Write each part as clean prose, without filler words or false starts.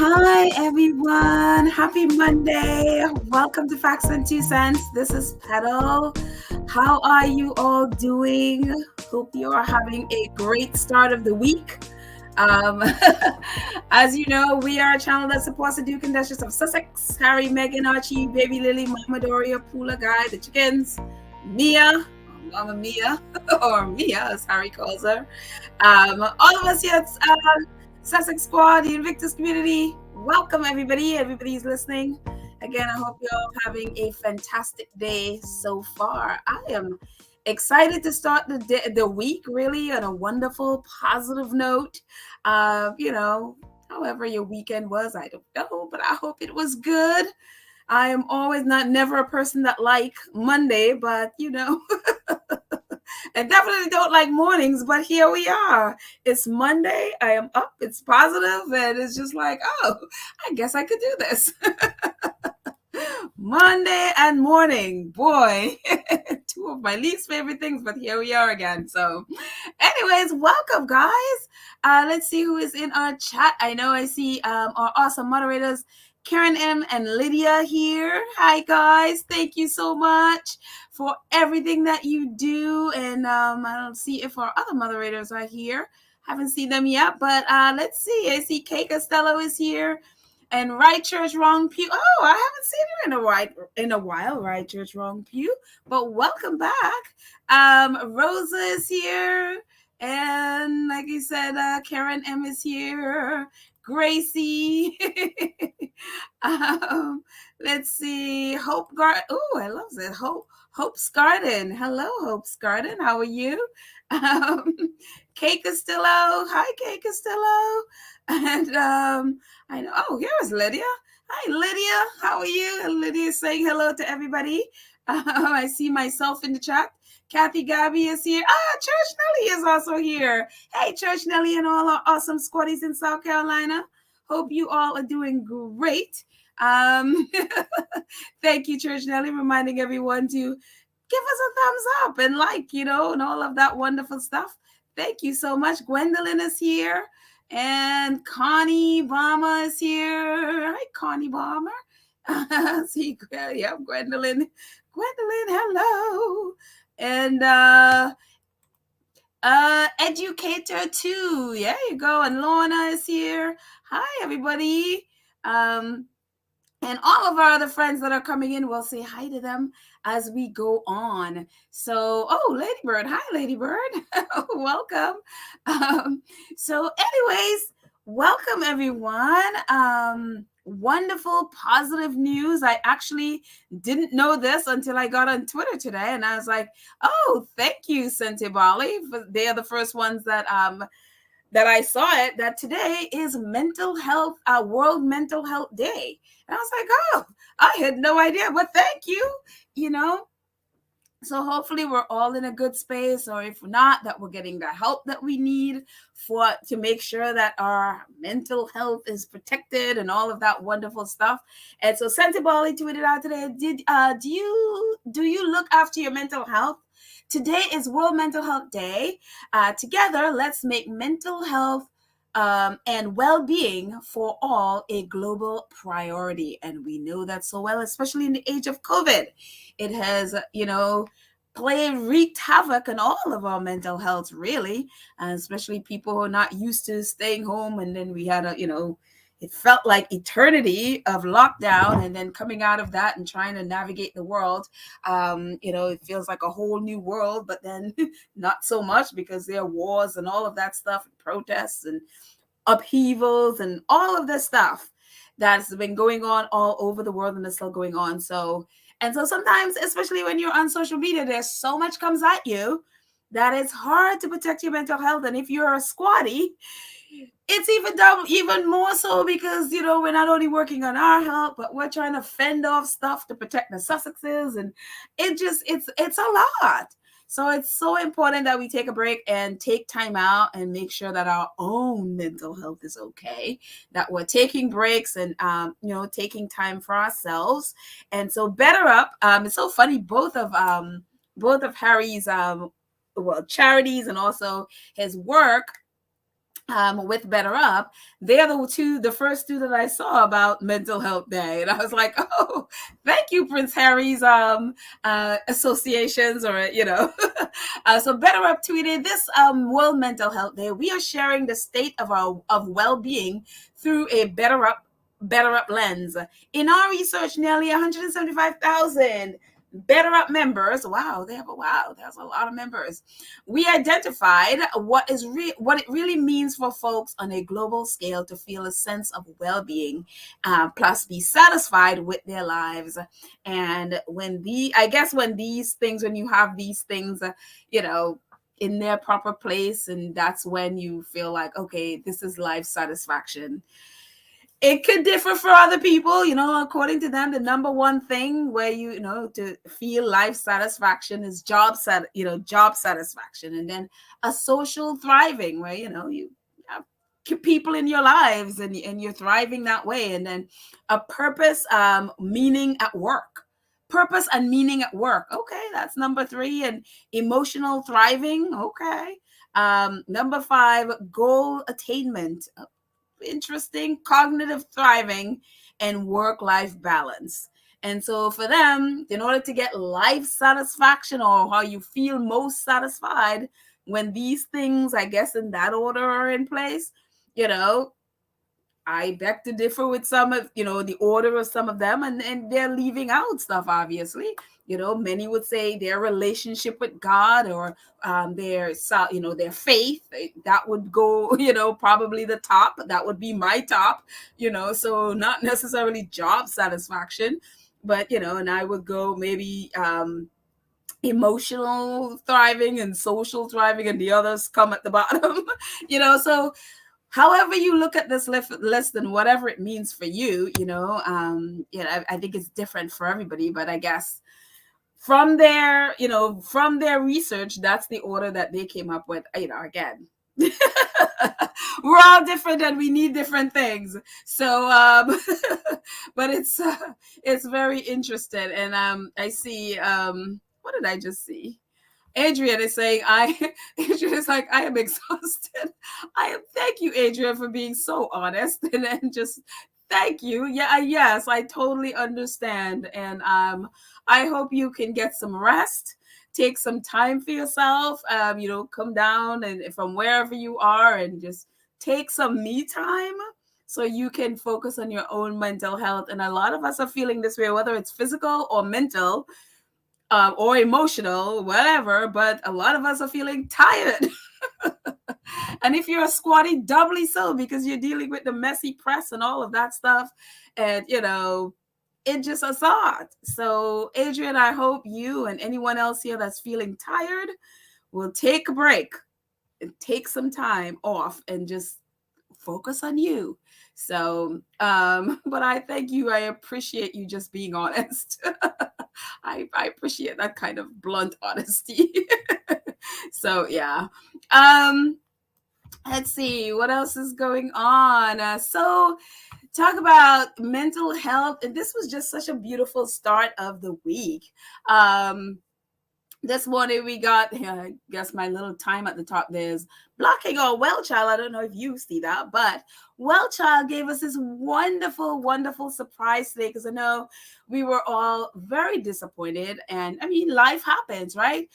Hi, everyone. Happy Monday. Welcome to Facts and Two Cents. This is Petal. How are you all doing? Hope you are having a great start of the week. Um, as you know, we are a channel that supports the Duke and Duchess of Sussex, Harry, Meghan, Archie, Baby Lily, Mama Doria, Pula Guy, the chickens, Mia, Mama Mia, or Mia as Harry calls her. All of us here at Sussex Squad, the Invictus community. Welcome, everybody. Everybody's listening. Again, I hope you're all having a fantastic day so far. I am excited to start the week really on a wonderful, positive note. However your weekend was, I don't know, but I hope it was good. I am always never a person that like Monday, but and definitely don't like mornings, but here we are. It's Monday. I am up. It's positive, and it's just like, oh, I guess I could do this. Monday and morning, boy, two of my least favorite things, but here we are again. So, anyways, welcome, guys. Let's see who is in our chat. I know I see our awesome moderators, Karen M and Lydia here. Hi, guys. Thank you so much for everything that you do. And I don't see if our other moderators are here. Haven't seen them yet, but let's see. I see Kay Costello is here. And Right Church Wrong Pew. Oh, I haven't seen her in a while. Right Church Wrong Pew. But welcome back. Rosa is here. And like you said, Karen M is here. Gracie. Let's see. Hope Garden. Oh, I love it. Hope's Garden. Hello, Hope's Garden. How are you? Kay Castillo. Hi, Kay Castillo. And I know. Oh, here is Lydia. Hi, Lydia. How are you? And Lydia is saying hello to everybody. I see myself in the chat. Kathy Gabby is here. Church Nelly is also here. Hey, Church Nelly and all our awesome squaddies in South Carolina. Hope you all are doing great. Thank you, Church Nelly, reminding everyone to give us a thumbs up and and all of that wonderful stuff. Thank you so much. Gwendolyn is here. And Connie Bomber is here. Hi, Connie Bomber. See, yeah, Gwendolyn. Gwendolyn, hello. And Educator too. There you go. And Lorna is here. Hi, everybody. And all of our other friends that are coming in, we'll say hi to them as we go on. So, Ladybird. Hi, Ladybird. Welcome. So anyways, welcome everyone. Wonderful, positive news. I actually didn't know this until I got on Twitter today. And I was like, oh, thank you, Sente Bali. They are the first ones that I saw it, that today is World Mental Health Day. And I was like, oh, I had no idea, but thank you, So hopefully we're all in a good space, or if not, that we're getting the help that we need to make sure that our mental health is protected and all of that wonderful stuff. And so Santa Bali tweeted out today, do you look after your mental health? Today is World Mental Health Day. Together, let's make mental health and well-being for all a global priority. And we know that so well, especially in the age of COVID. It has, wreaked havoc on all of our mental health, really, especially people who are not used to staying home. And then we had it felt like eternity of lockdown, and then coming out of that and trying to navigate the world. It feels like a whole new world, but then not so much, because there are wars and all of that stuff, and protests and upheavals and all of this stuff that's been going on all over the world and is still going on. So sometimes, especially when you're on social media, there's so much comes at you that it's hard to protect your mental health. And if you're a squatty, it's even more so, because we're not only working on our health, but we're trying to fend off stuff to protect the Sussexes, and it's a lot. So it's so important that we take a break and take time out and make sure that our own mental health is okay, that we're taking breaks and taking time for ourselves. And so BetterUp, it's so funny, both of Harry's Charities and also his work with BetterUp, they're the first two that I saw about Mental Health Day, and I was like, oh, thank you, Prince Harry's associations, or so BetterUp tweeted this World Mental Health Day. We are sharing the state of our well-being through a BetterUp lens. In our research, nearly 175,000 BetterUp members. Wow, there's a lot of members. We identified what it really means for folks on a global scale to feel a sense of well-being, plus be satisfied with their lives. And when you have these things, in their proper place, and that's when you feel like, okay, this is life satisfaction. It could differ for other people, according to them. The number one thing where to feel life satisfaction is job satisfaction, and then a social thriving where you have people in your lives and you're thriving that way, and then a purpose, meaning at work. Purpose and meaning at work. Okay, that's number 3. And emotional thriving. Okay. Number 5, goal attainment. Interesting. Cognitive thriving and work-life balance. And so for them, in order to get life satisfaction, or how you feel most satisfied, when these things, I guess in that order, are in place, I beg to differ with some of, the order of some of them, and they're leaving out stuff, obviously. Many would say their relationship with God, or their faith, that would go, probably the top. That would be my top, so not necessarily job satisfaction, but, and I would go maybe emotional thriving and social thriving, and the others come at the bottom, so however you look at this list and whatever it means for you, I think it's different for everybody, but I guess from their research, that's the order that they came up with. Again, we're all different and we need different things. So, but it's very interesting. And I see, what did I just see? Adrian is saying, Adrian is like, I am exhausted. Thank you, Adrian, for being so honest, and then just thank you. Yeah, yes, I totally understand. And I hope you can get some rest, take some time for yourself, come down and from wherever you are and just take some me time so you can focus on your own mental health. And a lot of us are feeling this way, whether it's physical or mental, or emotional, whatever, but a lot of us are feeling tired. And if you're a squatty, doubly so, because you're dealing with the messy press and all of that stuff. And, it just a thought. So, Adrian, I hope you and anyone else here that's feeling tired will take a break and take some time off and just focus on you. So, but I thank you. I appreciate you just being honest. I appreciate that kind of blunt honesty. So, yeah. Let's see what else is going on. So, talk about mental health. And this was just such a beautiful start of the week. This morning we got, I guess my little time at the top there's blocking on WellChild. I don't know if you see that, but WellChild gave us this wonderful, wonderful surprise today, because I know we were all very disappointed. And I mean, life happens, right?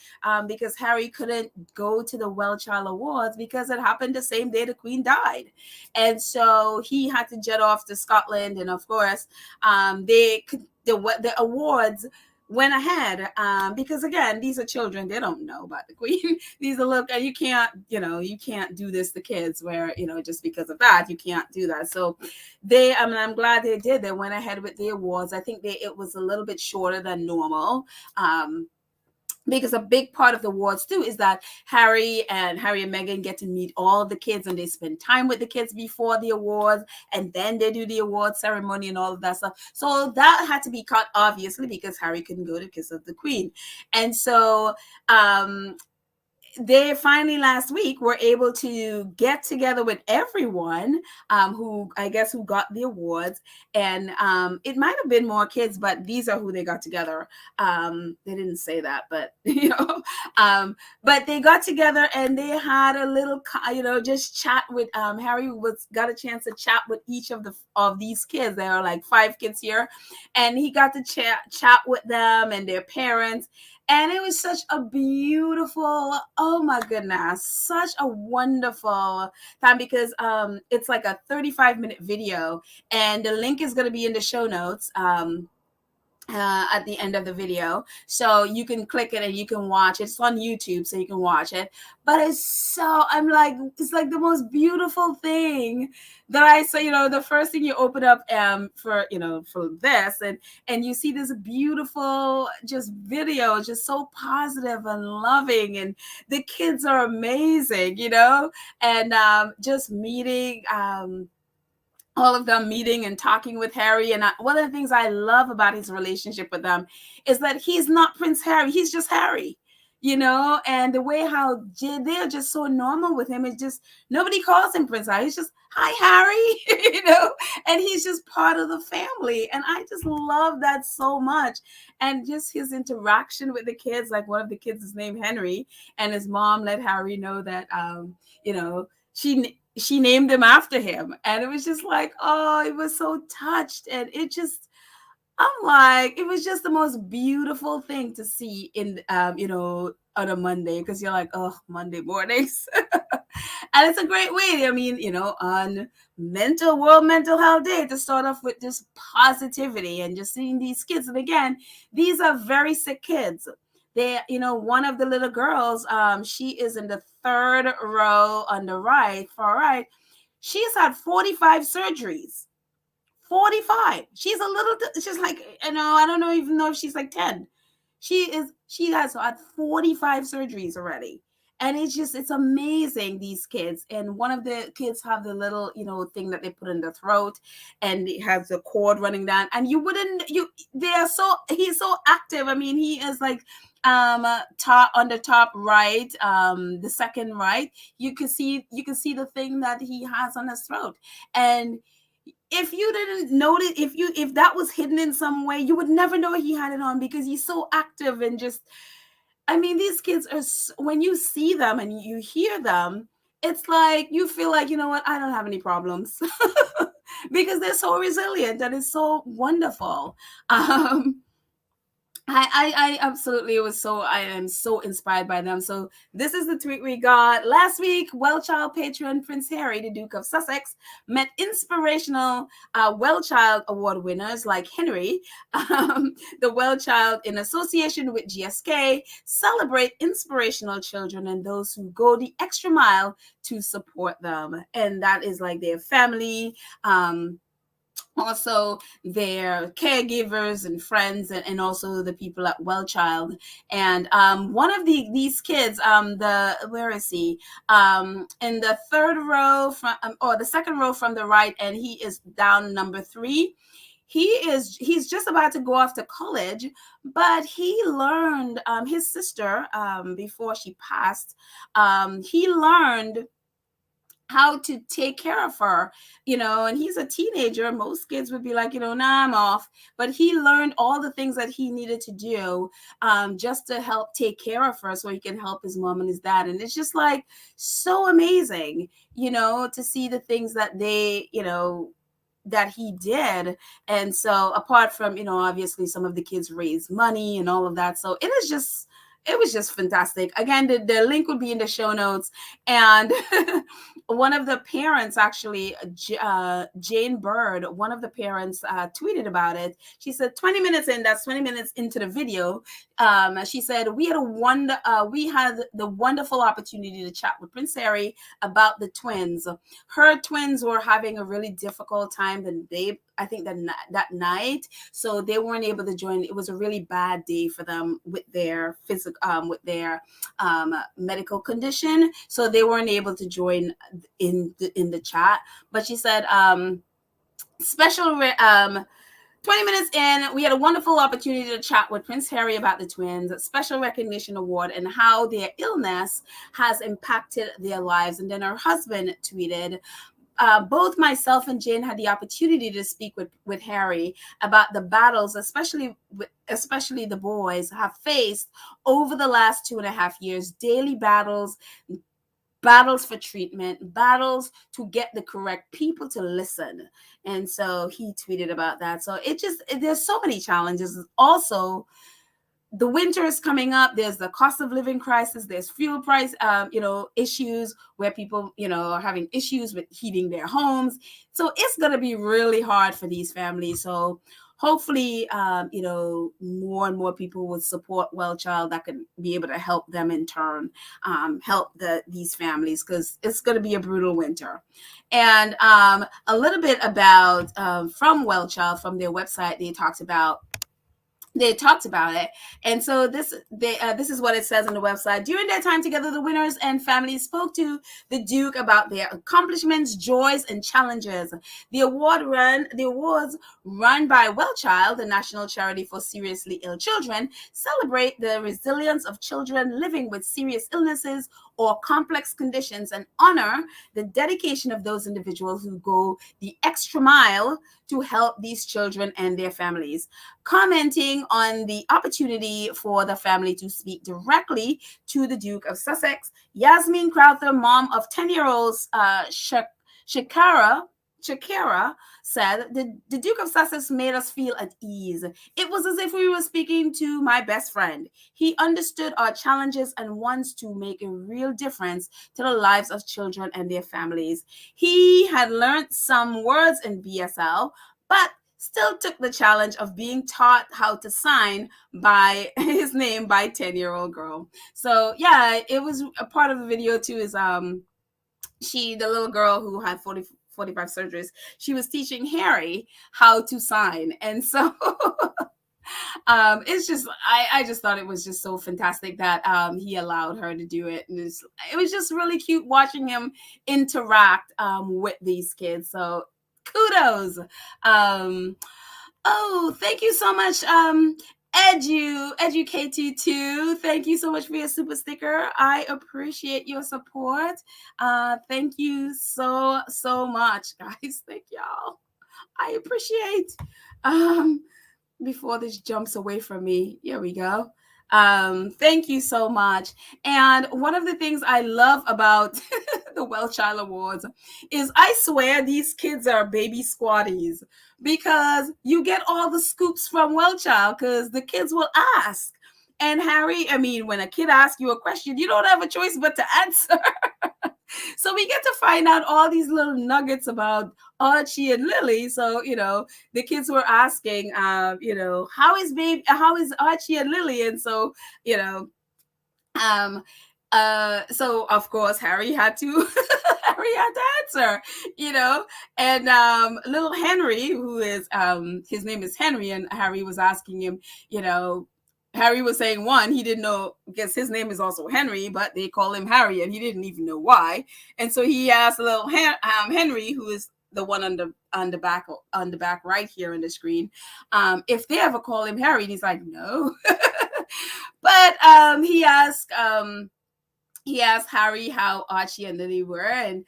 Because Harry couldn't go to the WellChild Awards because it happened the same day the Queen died. And so he had to jet off to Scotland. And of course, the awards went ahead, because again, these are children. They don't know about the Queen. These are and you can't do this to kids where, just because of that, you can't do that. So I'm glad they did. They went ahead with the awards. I think it was a little bit shorter than normal. Because a big part of the awards too is that Harry and Meghan get to meet all the kids, and they spend time with the kids before the awards, and then they do the award ceremony and all of that stuff. So that had to be cut, obviously, because Harry couldn't go because of the Queen. And so they finally last week were able to get together with everyone who got the awards. And it might have been more kids, but these are who they got together. They didn't say that, but But they got together and they had a little, just chat with Harry was got a chance to chat with each of these kids. There are like 5 kids here, and he got to chat with them and their parents. And it was such a beautiful, oh my goodness, such a wonderful time, because it's like a 35-minute video, and the link is going to be in the show notes. At the end of the video, so you can click it and you can watch it. It's on YouTube, so you can watch it. But it's like the most beautiful thing that I saw. The first thing you open up for this, and you see this beautiful just video, just so positive and loving, and the kids are amazing, and just meeting all of them meeting and talking with Harry. And one of the things I love about his relationship with them is that he's not Prince Harry. He's just Harry, and the way how they're just so normal with him. It's just, nobody calls him Prince Harry. He's just, hi, Harry, and he's just part of the family. And I just love that so much. And just his interaction with the kids, like one of the kids is named Henry, and his mom let Harry know that, she named him after him. And it was just like, oh, it was so touched. And it was just the most beautiful thing to see in, on a Monday, because you're like, oh, Monday mornings. And it's a great way, on World Mental Health Day, to start off with this positivity and just seeing these kids. And again, these are very sick kids. They, one of the little girls, she is in the 3rd row on the far right. She's had 45 surgeries. 45. She's like, I don't even know if she's like 10. She has had 45 surgeries already. And it's amazing, these kids. And one of the kids have the little, thing that they put in the throat, and it has the cord running down. And he's so active. I mean, he is like, on the top right, the second right, you can see the thing that he has on his throat. And if you didn't notice, if that was hidden in some way, you would never know he had it on, because he's so active. And just, I mean, these kids are, when you see them and you hear them, it's like you feel like, you know what, I don't have any problems. Because they're so resilient, and it's so wonderful. I absolutely I am so inspired by them. So this is the tweet we got last week. WellChild patron Prince Harry, the Duke of Sussex, met inspirational WellChild award winners like Henry. The WellChild, in association with GSK, celebrate inspirational children and those who go the extra mile to support them. And that is like their family, also their caregivers and friends, and also the people at WellChild. And one of these kids, where is he? In the 3rd row or the 2nd row from the right, and he is down number 3. He's just about to go off to college, but he learned, his sister, before she passed, he learned how to take care of her, and he's a teenager. Most kids would be like, nah, I'm off. But he learned all the things that he needed to do, just to help take care of her, so he can help his mom and his dad. And it's just like so amazing, to see the things that they, that he did. And so apart from, obviously some of the kids raised money and all of that. So it was just fantastic. Again, the link will be in the show notes. And one of the parents, actually, Jane Bird, one of the parents tweeted about it. She said 20 minutes in, that's 20 minutes into the video. She said, we had the wonderful opportunity to chat with Prince Harry about the twins. Her twins were having a really difficult time I think that night, so they weren't able to join. It was a really bad day for them with their medical condition, so they weren't able to join in the chat. But she said, 20 minutes in, we had a wonderful opportunity to chat with Prince Harry about the twins, a special recognition award, and how their illness has impacted their lives. And then her husband tweeted, both myself and Jane had the opportunity to speak with Harry about the battles, especially the boys have faced over the last 2.5 years, daily battles for treatment, battles to get the correct people to listen. And so he tweeted about that. So there's so many challenges. Also, the winter is coming up. There's the cost of living crisis. There's fuel price, issues where people, are having issues with heating their homes. So it's going to be really hard for these families. So hopefully, more and more people will support WellChild that can be able to help them in turn, help these families, because it's going to be a brutal winter. And a little bit about from WellChild, from their website, they talked about it. And so this is what it says on the website. During their time together, the winners and families spoke to the Duke about their accomplishments, joys, and challenges. The awards run by WellChild, the national charity for seriously ill children, celebrate the resilience of children living with serious illnesses or complex conditions and honor the dedication of those individuals who go the extra mile to help these children and their families. Commenting on the opportunity for the family to speak directly to the Duke of Sussex, Yasmin Crowther, mom of 10-year-olds Shakira, said, the Duke of Sussex made us feel at ease. It was as if we were speaking to my best friend. He understood our challenges and wants to make a real difference to the lives of children and their families. He had learned some words in BSL, but still took the challenge of being taught how to sign by his name by 10-year-old girl. So yeah, it was a part of the video too, is the little girl who had 45 surgeries, she was teaching Harry how to sign. And so it's just, I just thought it was just so fantastic that he allowed her to do it. And it was just really cute watching him interact with these kids. So kudos. Thank you so much, Educate22. Thank you so much for your super sticker. I appreciate your support. Thank you so much, guys. Thank y'all. I appreciate. Before this jumps away from me, here we go. Thank you so much. And one of the things I love about the WellChild Awards is, I swear these kids are baby squatties, because you get all the scoops from WellChild, because the kids will ask. And Harry, when a kid asks you a question, you don't have a choice but to answer. So we get to find out all these little nuggets about Archie and Lily. So, the kids were asking, how is Archie and Lily? And so, so of course Harry had to answer, and little Henry, who is his name is Henry, and Harry was asking him, Harry was saying he didn't know, because his name is also Henry, but they call him Harry, and he didn't even know why. And so he asked little Henry, who is the one on the back right here on the screen, if they ever call him Harry. And he's like, no. But he asked Harry how Archie and Lily were, and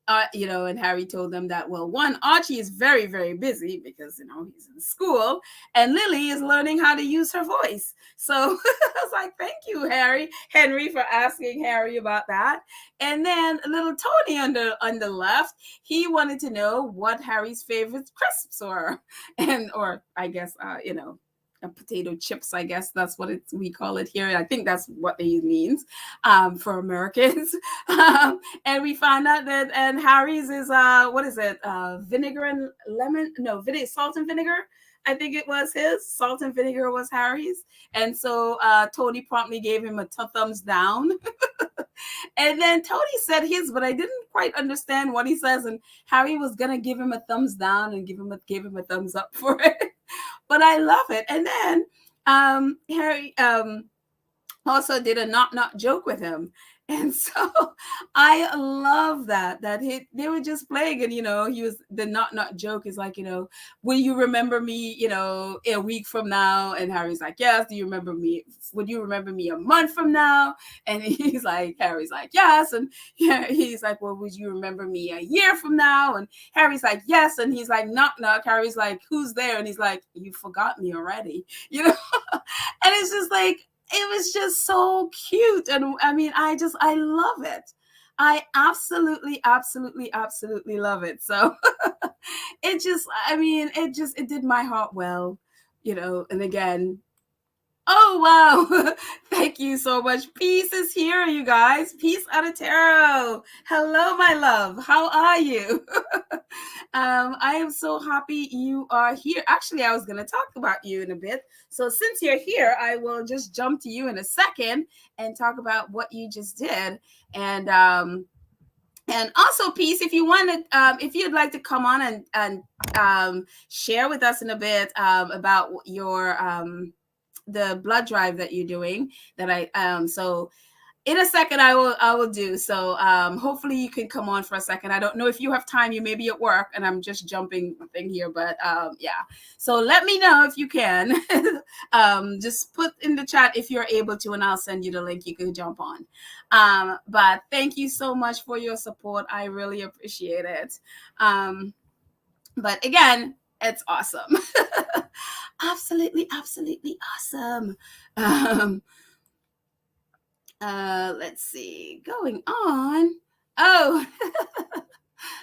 and Harry told them that, well, one, Archie is very, very busy because, he's in school, and Lily is learning how to use her voice. So I was like, thank you, Henry, for asking Harry about that. And then little Tony on the left, he wanted to know what Harry's favorite crisps were, or I guess, potato chips, I guess that's what we call it here. I think that's what it means for Americans. And we found out that, and Harry's is vinegar and lemon, salt and vinegar. I think it was his. Salt and vinegar was Harry's. And so Tony promptly gave him a thumbs down. And then Tony said his, but I didn't quite understand what he says. And Harry was gonna give him a thumbs down and gave him a thumbs up for it. But I love it. And then Harry also did a knock joke with him. And so I love that they were just playing, and he was the not joke is like, will you remember me, a week from now? And Harry's like, yes. Do you remember me? Would you remember me a month from now? And Harry's like, yes. And yeah, he's like, well, would you remember me a year from now? And Harry's like, yes. And he's like, knock knock. Harry's like, who's there? And he's like, you forgot me already, And it's just like, it was just so cute. And I mean, I love it. I absolutely, absolutely, absolutely love it. So it did my heart well, and again, oh, wow. Thank you so much. Peace is here, you guys. Peace out of tarot. Hello, my love. How are you? I am so happy you are here. Actually, I was going to talk about you in a bit. So since you're here, I will just jump to you in a second and talk about what you just did. And also, Peace, if you want to, if you'd like to come on and share with us in a bit about your the blood drive that you're doing, that so in a second I will do. So hopefully you can come on for a second. I don't know if you have time. You may be at work and I'm just jumping thing here, but yeah. So let me know if you can. Just put in the chat if you're able to, and I'll send you the link. You can jump on. But thank you so much for your support. I really appreciate it. But again, it's awesome. Absolutely, absolutely awesome. Let's see. Going on. Oh,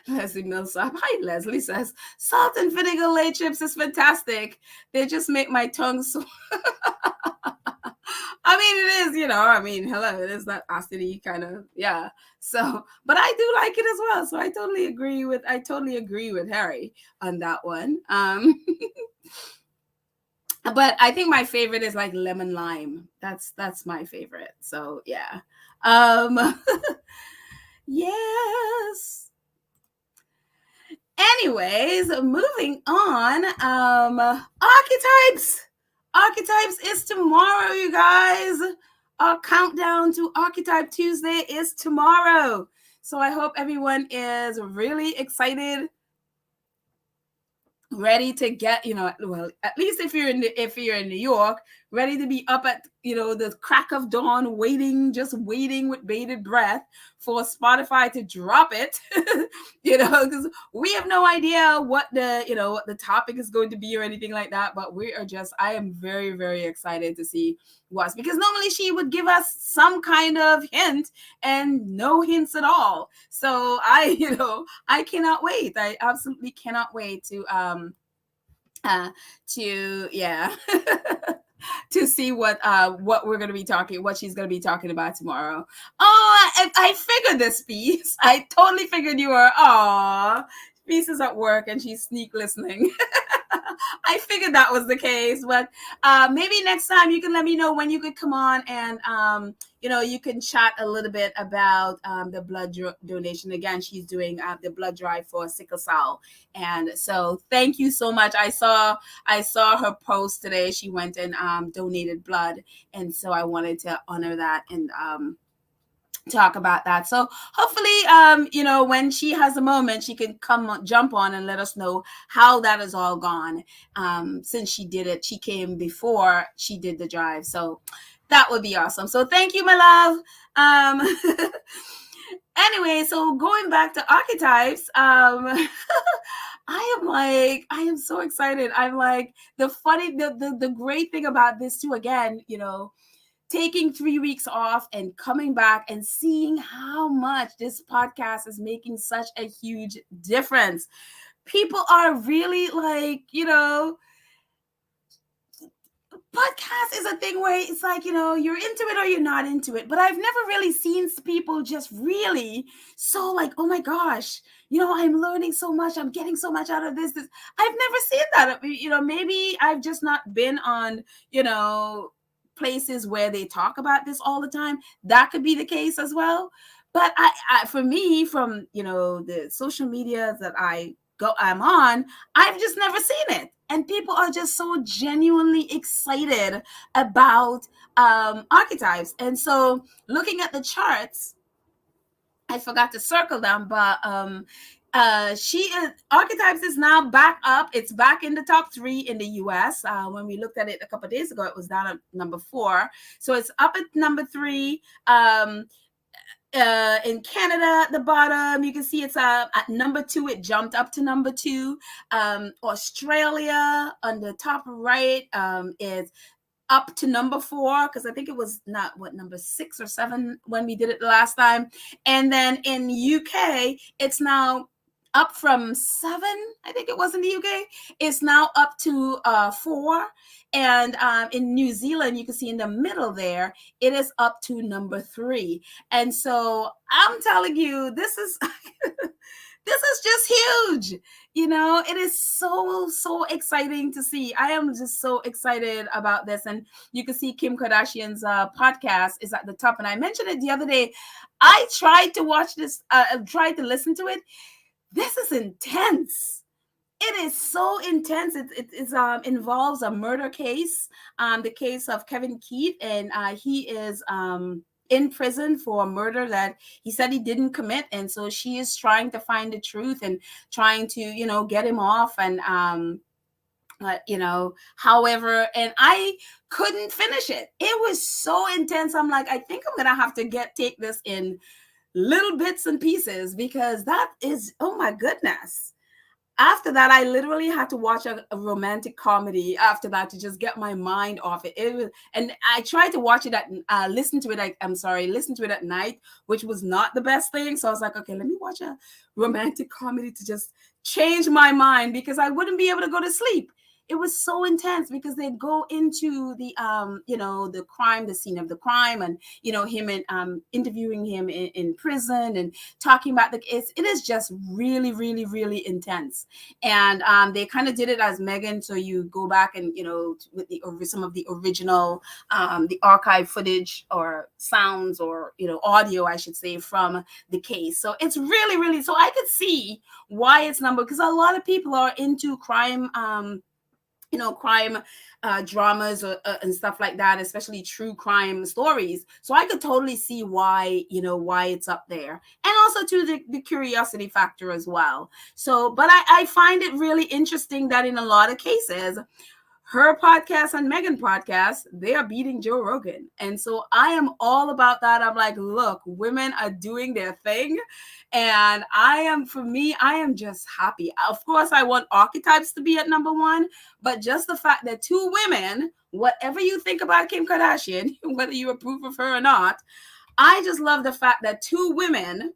Leslie Millsap. Hi, Leslie says, salt and vinegar lay chips is fantastic. They just make my tongue so... I mean, it is, hello, it is that acidity kind of, yeah. So, but I do like it as well. So I totally agree with Harry on that one. But I think my favorite is like lemon lime. That's my favorite. So yeah. Yes. Anyways, moving on. Archetypes. Archetypes is tomorrow, you guys. Our countdown to Archetype Tuesday is tomorrow. So I hope everyone is really excited, ready to get, well, at least if you're in New York, ready to be up at, the crack of dawn, just waiting with bated breath for Spotify to drop it, because we have no idea what the topic is going to be or anything like that. But I am very, very excited to see what's, because normally she would give us some kind of hint and no hints at all. So I cannot wait. I absolutely cannot wait to yeah. to see what we're going to be talking, what she's going to be talking about tomorrow. Oh, I figured this Piece. I totally figured you were. Aw, Piece is at work and she's sneak listening. I figured that was the case, but maybe next time you can let me know when you could come on and you can chat a little bit about the blood donation. Again, she's doing the blood drive for sickle cell, and so thank you so much. I saw her post today. She went and donated blood, and so I wanted to honor that and talk about that. So hopefully when she has a moment, she can jump on and let us know how that has all gone. Since she came before she did the drive, so that would be awesome. So thank you, my love. Anyway, so going back to archetypes, I am so excited. I'm like, the great thing about this too, again, taking 3 weeks off and coming back and seeing how much this podcast is making such a huge difference. People are really like, podcast is a thing where it's like, you're into it or you're not into it. But I've never really seen people just really so like, oh my gosh, I'm learning so much. I'm getting so much out of this. I've never seen that. Maybe I've just not been on, places where they talk about this all the time. That could be the case as well. But for me, from the social media that I'm on, I've just never seen it. and people are just so genuinely excited about archetypes. And so looking at the charts, I forgot to circle them, but Archetypes is now back up. It's back in the top 3 in the US. When we looked at it a couple of days ago, it was down at number 4. So it's up at number 3. In Canada, at the bottom, you can see it's at number 2. It jumped up to number 2. Australia on the top right is up to number 4, because I think it was not number 6 or 7 when we did it the last time. And then in UK, it's now up from 7, I think it was in the UK. It's now up to 4. And in New Zealand, you can see in the middle there, it is up to number 3. And so I'm telling you, this is this is just huge. It is so exciting to see. I am just so excited about this. And you can see Kim Kardashian's podcast is at the top. And I mentioned it the other day. I tried to watch this, tried to listen to it. This is intense. It is so intense. It involves a murder case, the case of Kevin Keith, and he is in prison for a murder that he said he didn't commit. And so she is trying to find the truth and trying to, get him off. And, however, and I couldn't finish it. It was so intense. I'm like, I think I'm going to have to take this in little bits and pieces, because that is, oh my goodness. After that, I literally had to watch a romantic comedy after that to just get my mind off it. And I tried to watch it listen to it at night, which was not the best thing. So I was like, okay, let me watch a romantic comedy to just change my mind, because I wouldn't be able to go to sleep. It was so intense, because they'd go into the the crime, the scene of the crime, and him and interviewing him in prison and talking about the case. It is just really, really, really intense. And they kind of did it as Meghan. So you go back and with some of the original the archive footage or sounds or audio, I should say, from the case. So it's really, really, so I could see why it's number, because a lot of people are into crime crime dramas and stuff like that, especially true crime stories. So I could totally see why it's up there, and also to the curiosity factor as well. So, but I find it really interesting that in a lot of cases, her podcast and Meghan podcast, they are beating Joe Rogan. And so I am all about that. I'm like, look, women are doing their thing. And I am just happy. Of course, I want Archetypes to be at number 1, but just the fact that 2 women, whatever you think about Kim Kardashian, whether you approve of her or not, I just love the fact that 2 women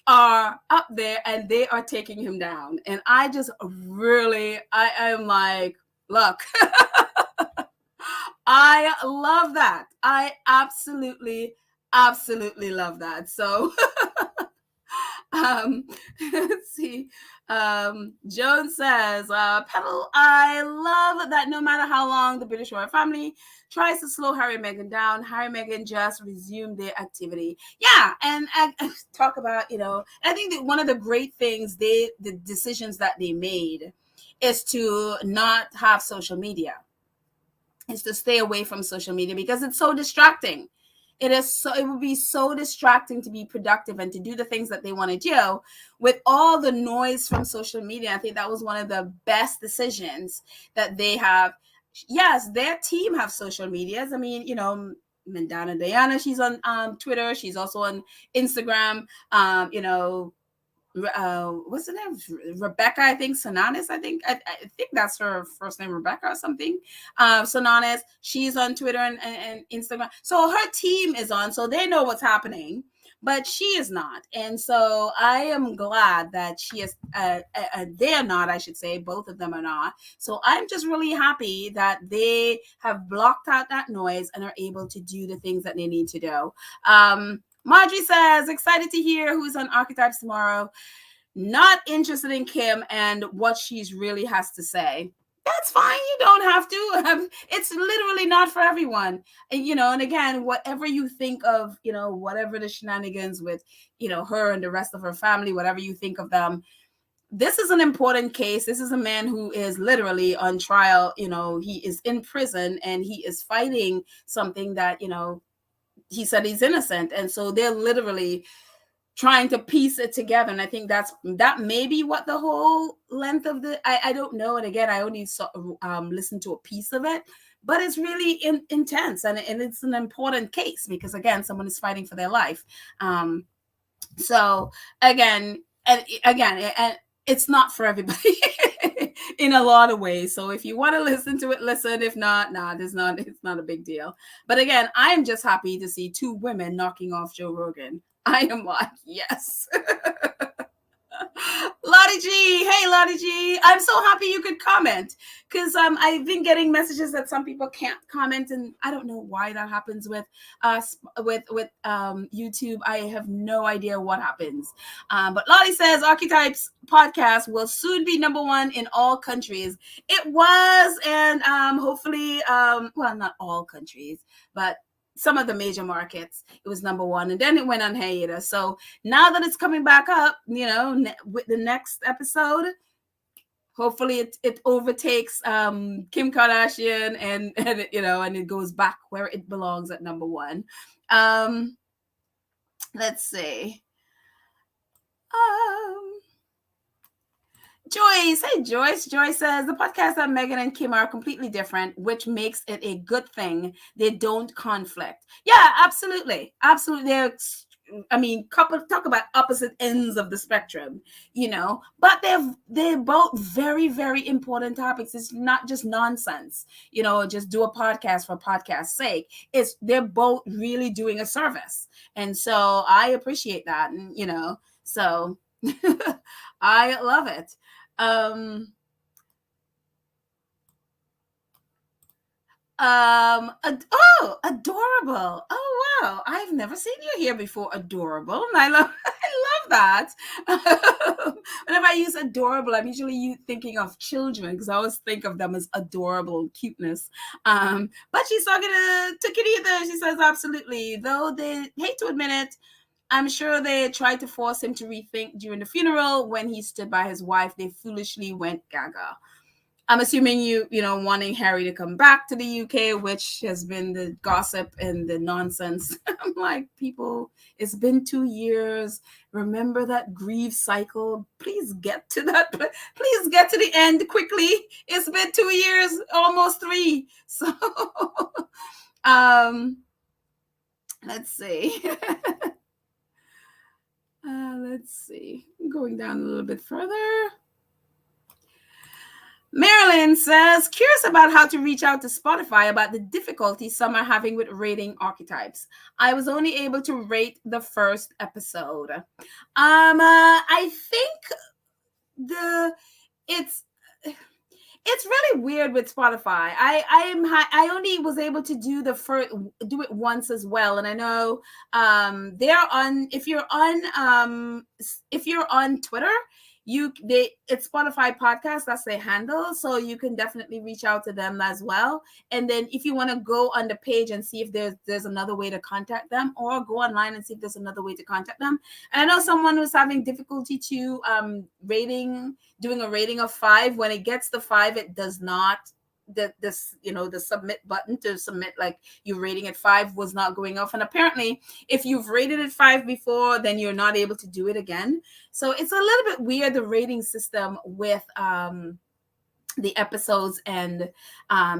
are up there and they are taking him down. And I just really, I am like, look, I love that. I absolutely love that. So let's see. Joan says, Petal, I love that no matter how long the British royal family tries to slow Harry and Meghan down, Harry and Meghan just resume their activity. Yeah, and I talk about, I think that one of the great things, the decisions that they made is to not have social media. Is to stay away from social media, because it's so distracting. It would be so distracting to be productive and to do the things that they want to do with all the noise from social media. I think that was one of the best decisions that they have. Yes, their team have social medias. I mean, Mandana Diana, she's on Twitter. She's also on Instagram. What's the name? Rebecca, I think. Shenanigans, I think that's her first name, Rebecca or something. Shenanigans, she's on Twitter and Instagram. So her team is on, so they know what's happening, but she is not. And so I am glad that she is, they are not, I should say, both of them are not. So I'm just really happy that they have blocked out that noise and are able to do the things that they need to do. Marjorie says, excited to hear who's on Archetypes tomorrow. Not interested in Kim and what she's really has to say. That's fine. You don't have to. It's literally not for everyone. And again, whatever you think of, whatever the shenanigans with, her and the rest of her family, whatever you think of them, this is an important case. This is a man who is literally on trial. He is in prison and he is fighting something that, he said he's innocent. And so they're literally trying to piece it together. And I think that may be what the whole length of I don't know. And again, I only listened to a piece of it, but it's really intense. And it's an important case because, again, someone is fighting for their life. So again, and it's not for everybody in a lot of ways. So if you want to listen to it, listen. If not, it's not a big deal. But again, I am just happy to see two women knocking off Joe Rogan. I am like, yes. Lottie G, hey Lottie G, I'm so happy you could comment because I've been getting messages that some people can't comment, and I don't know why that happens with YouTube. I have no idea what happens. But Lottie says Archetypes podcast will soon be #1 in all countries. It was, and hopefully, well, not all countries, but some of the major markets, it was #1, and then it went on hiatus. So now that it's coming back up, with the next episode, hopefully it overtakes Kim Kardashian and it goes back where it belongs at #1. Let's see. Joyce, hey Joyce. Joyce says the podcast of Meghan and Kim are completely different, which makes it a good thing. They don't conflict. Yeah, absolutely. They're, talk about opposite ends of the spectrum, but they're both very, very important topics. It's not just nonsense, just do a podcast for podcast's sake. They're both really doing a service. And so I appreciate that. And, so I love it. Adorable. Oh wow, I've never seen you here before. Adorable. And I love that. Whenever I use adorable, I'm usually thinking of children because I always think of them as adorable cuteness. But she's talking to Kitty there. She says absolutely, though they hate to admit it. I'm sure they tried to force him to rethink during the funeral. When he stood by his wife, they foolishly went gaga. I'm assuming wanting Harry to come back to the UK, which has been the gossip and the nonsense. I'm like, people, it's been 2 years. Remember that grief cycle. Please get to that. Please get to the end quickly. It's been 2 years, almost 3. So, let's see. Let's see. Going down a little bit further. Marilyn says, curious about how to reach out to Spotify about the difficulty some are having with rating Archetypes. I was only able to rate the first episode. I think it's really weird with Spotify. I only was able to do do it once as well, and I know they're on. If you're on Twitter, it's Spotify podcast. That's their handle, so you can definitely reach out to them as well. And then if you want to go on the page and see if there's another way to contact them, or go online and see if there's another way to contact them. And I know someone was having difficulty to doing a rating of 5. When it gets to 5, it does not. The submit button to submit, like you rating it 5, was not going off. And apparently if you've rated it 5 before, then you're not able to do it again. So it's a little bit weird, the rating system with the episodes. And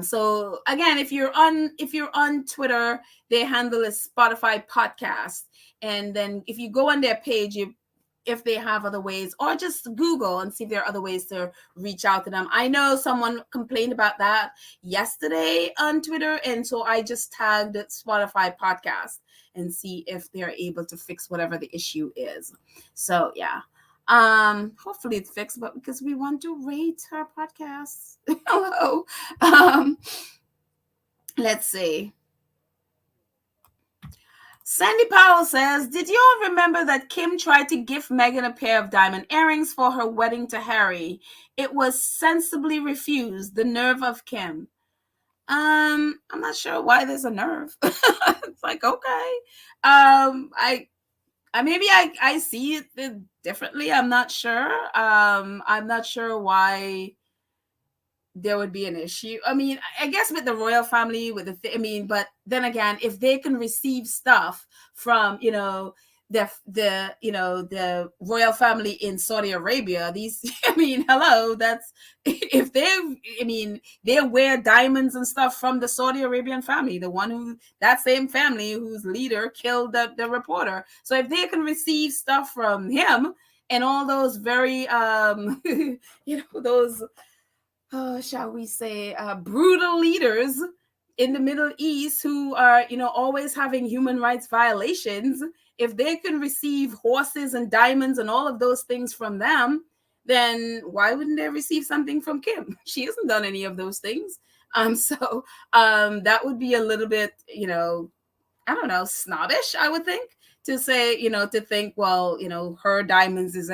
so again, if you're on Twitter, their handle is Spotify podcast. And then if you go on their page, if they have other ways, or just Google and see if there are other ways to reach out to them. I know someone complained about that yesterday on Twitter, and so I just tagged Spotify podcast and see if they're able to fix whatever the issue is. So yeah, hopefully it's fixed, but because we want to rate our podcasts. Hello. Let's see. Sandy Powell says, did you all remember that Kim tried to gift Meghan a pair of diamond earrings for her wedding to Harry? It was sensibly refused. The nerve of Kim. I'm not sure why there's a nerve. It's like, okay. Maybe I see it differently. I'm not sure. I'm not sure why there would be an issue. I mean, I guess with the royal family, with I mean, but then again, if they can receive stuff from, the royal family in Saudi Arabia, these I mean, hello, that's if they I mean, they wear diamonds and stuff from the Saudi Arabian family, the one who that same family whose leader killed the reporter. So if they can receive stuff from him and all those very those shall we say, brutal leaders in the Middle East who are, always having human rights violations, if they can receive horses and diamonds and all of those things from them, then why wouldn't they receive something from Kim? She hasn't done any of those things. That would be a little bit, I don't know, snobbish, I would think, to say, to think, well, her diamonds is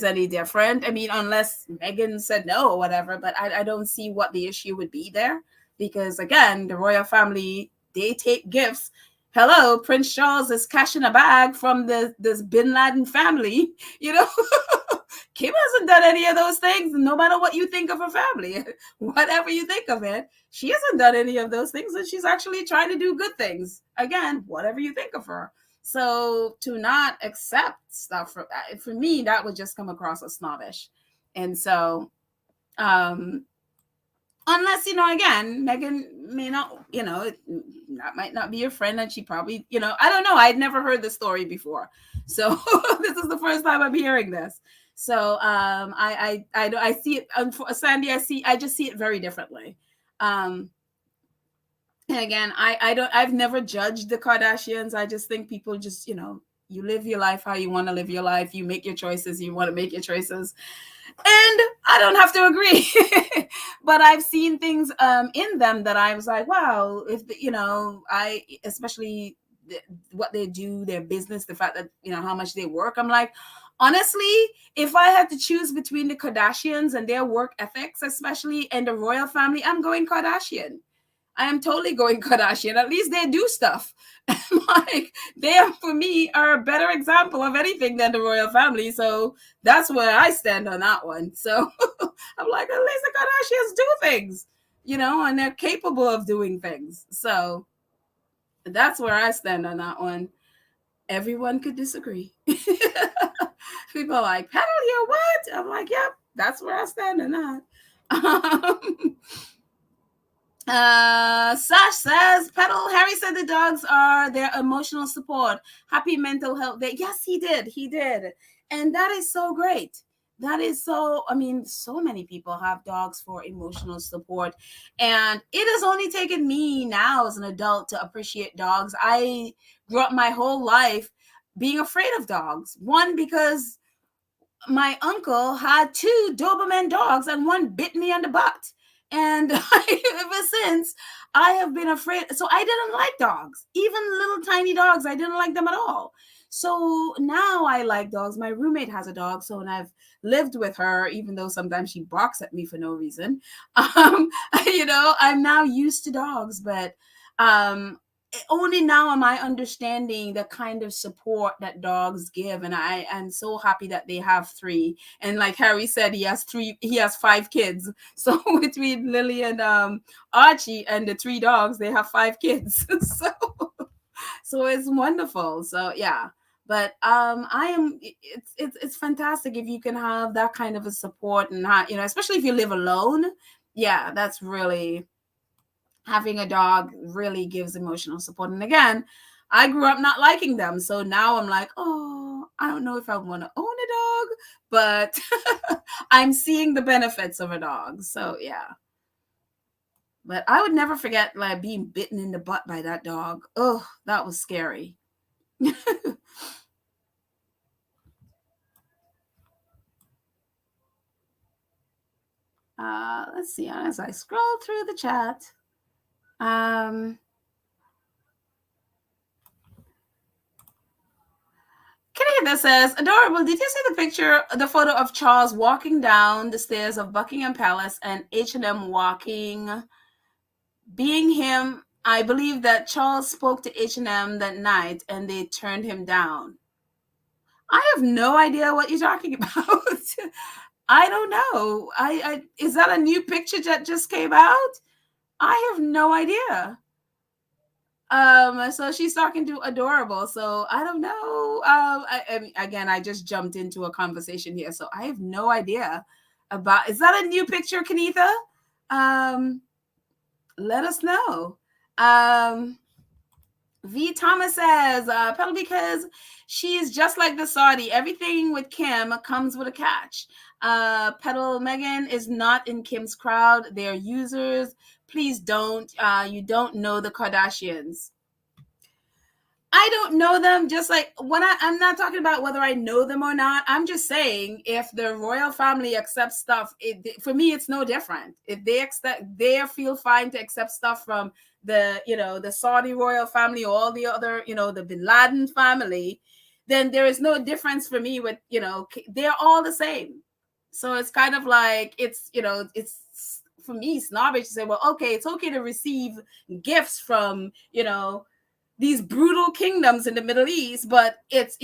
any different. I mean, unless Meghan said no or whatever, but I don't see what the issue would be there, because again, the royal family, they take gifts. Hello, Prince Charles is cashing a bag from this Bin Laden family. Kim hasn't done any of those things, no matter what you think of her family. Whatever you think of it, she hasn't done any of those things, and she's actually trying to do good things. Again, whatever you think of her. So to not accept stuff for me, that would just come across as snobbish. And so, unless, again, Meghan may not, that might not be your friend, and she probably, I don't know. I'd never heard the story before. So this is the first time I'm hearing this. So I see it, Sandy, I just see it very differently. And again, I've never judged the Kardashians. I just think people just, you live your life how you want to live your life. You make your choices. You want to make your choices. And I don't have to agree. But I've seen things in them that I was like, wow, if, especially what they do, their business, the fact that, how much they work. I'm like, honestly, if I had to choose between the Kardashians and their work ethics, especially, and the royal family, I'm going Kardashian. I am totally going Kardashian. At least they do stuff. Like, they, for me, are a better example of anything than the royal family. So that's where I stand on that one. So I'm like, at least the Kardashians do things, and they're capable of doing things. So that's where I stand on that one. Everyone could disagree. People are like, Petal, you're what? I'm like, yep, that's where I stand on that. Sash says, Petal, Harry said the dogs are their emotional support. Happy mental health day. Yes, he did. And that is so great. That is so, so many people have dogs for emotional support. And it has only taken me now as an adult to appreciate dogs. I grew up my whole life being afraid of dogs. One, because my uncle had 2 Doberman dogs and one bit me on the butt. And ever since, I have been afraid. So I didn't like dogs. Even little tiny dogs, I didn't like them at all. So now I like dogs. My roommate has a dog, so when I've lived with her, even though sometimes she barks at me for no reason, I'm now used to dogs. But only now am I understanding the kind of support that dogs give. And I am so happy that they have 3. And like Harry said, he has 5 kids. So between Lily and Archie and the 3 dogs, they have 5 kids. So it's wonderful. So yeah. But it's fantastic if you can have that kind of a support, and especially if you live alone. Yeah, that's really, having a dog really gives emotional support. And again, I grew up not liking them. So now I'm like, oh, I don't know if I want to own a dog, but I'm seeing the benefits of a dog. So yeah. But I would never forget like being bitten in the butt by that dog. Oh, that was scary. Let's see, as I scroll through the chat. Kenny says, adorable. Did you see the photo of Charles walking down the stairs of Buckingham Palace and H&M walking, being him I believe that Charles spoke to H&M that night and they turned him down. I have no idea what you're talking about. I don't know. I is that a new picture that just came out? I have no idea. So she's talking to Adorable. So I don't know. Again, I just jumped into a conversation here, so I have no idea about. Is that a new picture, Kanitha? Let us know. V Thomas says, probably because she is just like the Saudi. Everything with Kim comes with a catch. Petal Meghan is not in Kim's crowd. They're users. Please don't. You don't know the Kardashians. I don't know them. Just like when I'm not talking about whether I know them or not. I'm just saying if the royal family accepts stuff, for me, it's no different. If they feel fine to accept stuff from the Saudi royal family or all the other, the Bin Laden family, then there is no difference for me with, they're all the same. So it's kind of like, it's for me snobbish to say, well, okay, it's okay to receive gifts from, these brutal kingdoms in the Middle East, but it's,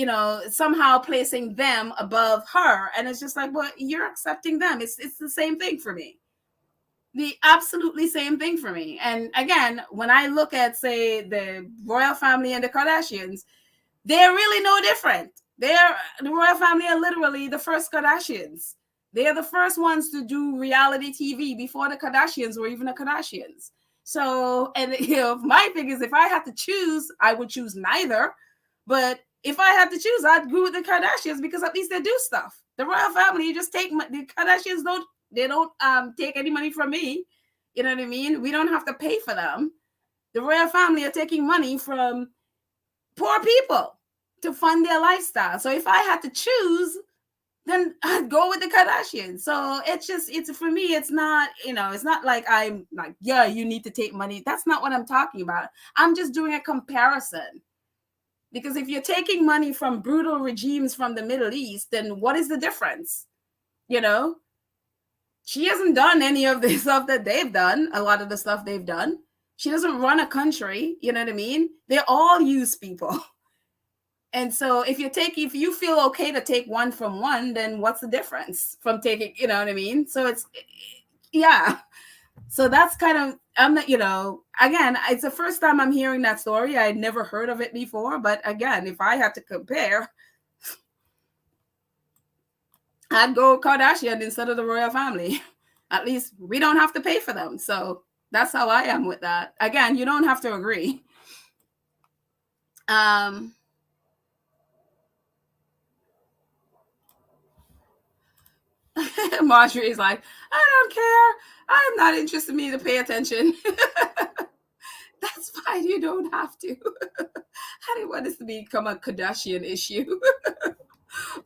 somehow placing them above her. And it's just like, well, you're accepting them. It's the same thing for me. The absolutely same thing for me. And again, when I look at, say, the royal family and the Kardashians, they're really no different. The royal family are literally the first Kardashians. They are the first ones to do reality TV before the Kardashians were even the Kardashians. So, and my thing is, if I had to choose, I would choose neither. But if I had to choose, I'd go with the Kardashians because at least they do stuff. The royal family just take the Kardashians don't take any money from me. You know what I mean? We don't have to pay for them. The royal family are taking money from poor people to fund their lifestyle. So if I had to choose, then I'd go with the Kardashians. So it's for me, it's not, it's not like I'm like, yeah, you need to take money. That's not what I'm talking about. I'm just doing a comparison. Because if you're taking money from brutal regimes from the Middle East, then what is the difference? She hasn't done any of the stuff that they've done, a lot of the stuff they've done. She doesn't run a country, you know what I mean? They all use people. And so if you feel okay to take one from one, then what's the difference from taking, you know what I mean? So yeah. So that's kind of, I'm not, again, it's the first time I'm hearing that story. I'd never heard of it before. But again, if I had to compare, I'd go Kardashian instead of the royal family. At least we don't have to pay for them. So that's how I am with that. Again, you don't have to agree. Marjorie is like, I don't care. I'm not interested in me to pay attention. That's fine. You don't have to. I didn't want this to become a Kardashian issue.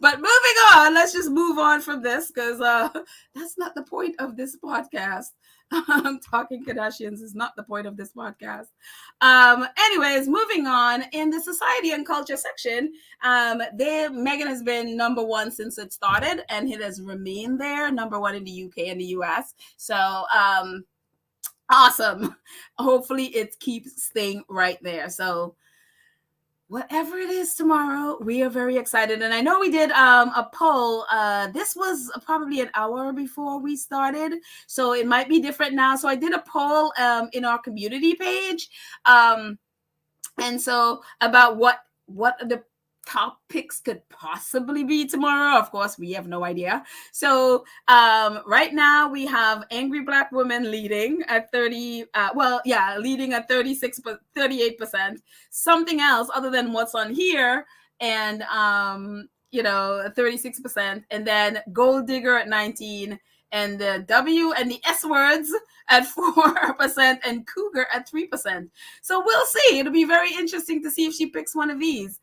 But moving on, let's just move on from this because that's not the point of this podcast. Talking Kardashians is not the point of this podcast. Anyways, moving on. In the society and culture section, Meghan has been number one since it started, and it has remained there, number one in the UK and the US. So awesome. Hopefully it keeps staying right there. So whatever it is tomorrow, we are very excited. And I know we did a poll. This was probably an hour before we started, so it might be different now. So I did a poll in our community page. And so about what the topics could possibly be tomorrow. Of course, we have no idea. So right now we have angry Black women leading at 30. Leading at 38%. Something else other than what's on here, and 36%, and then gold digger at 19%. And the W and the S words at 4%, and cougar at 3%. So we'll see. It'll be very interesting to see if she picks one of these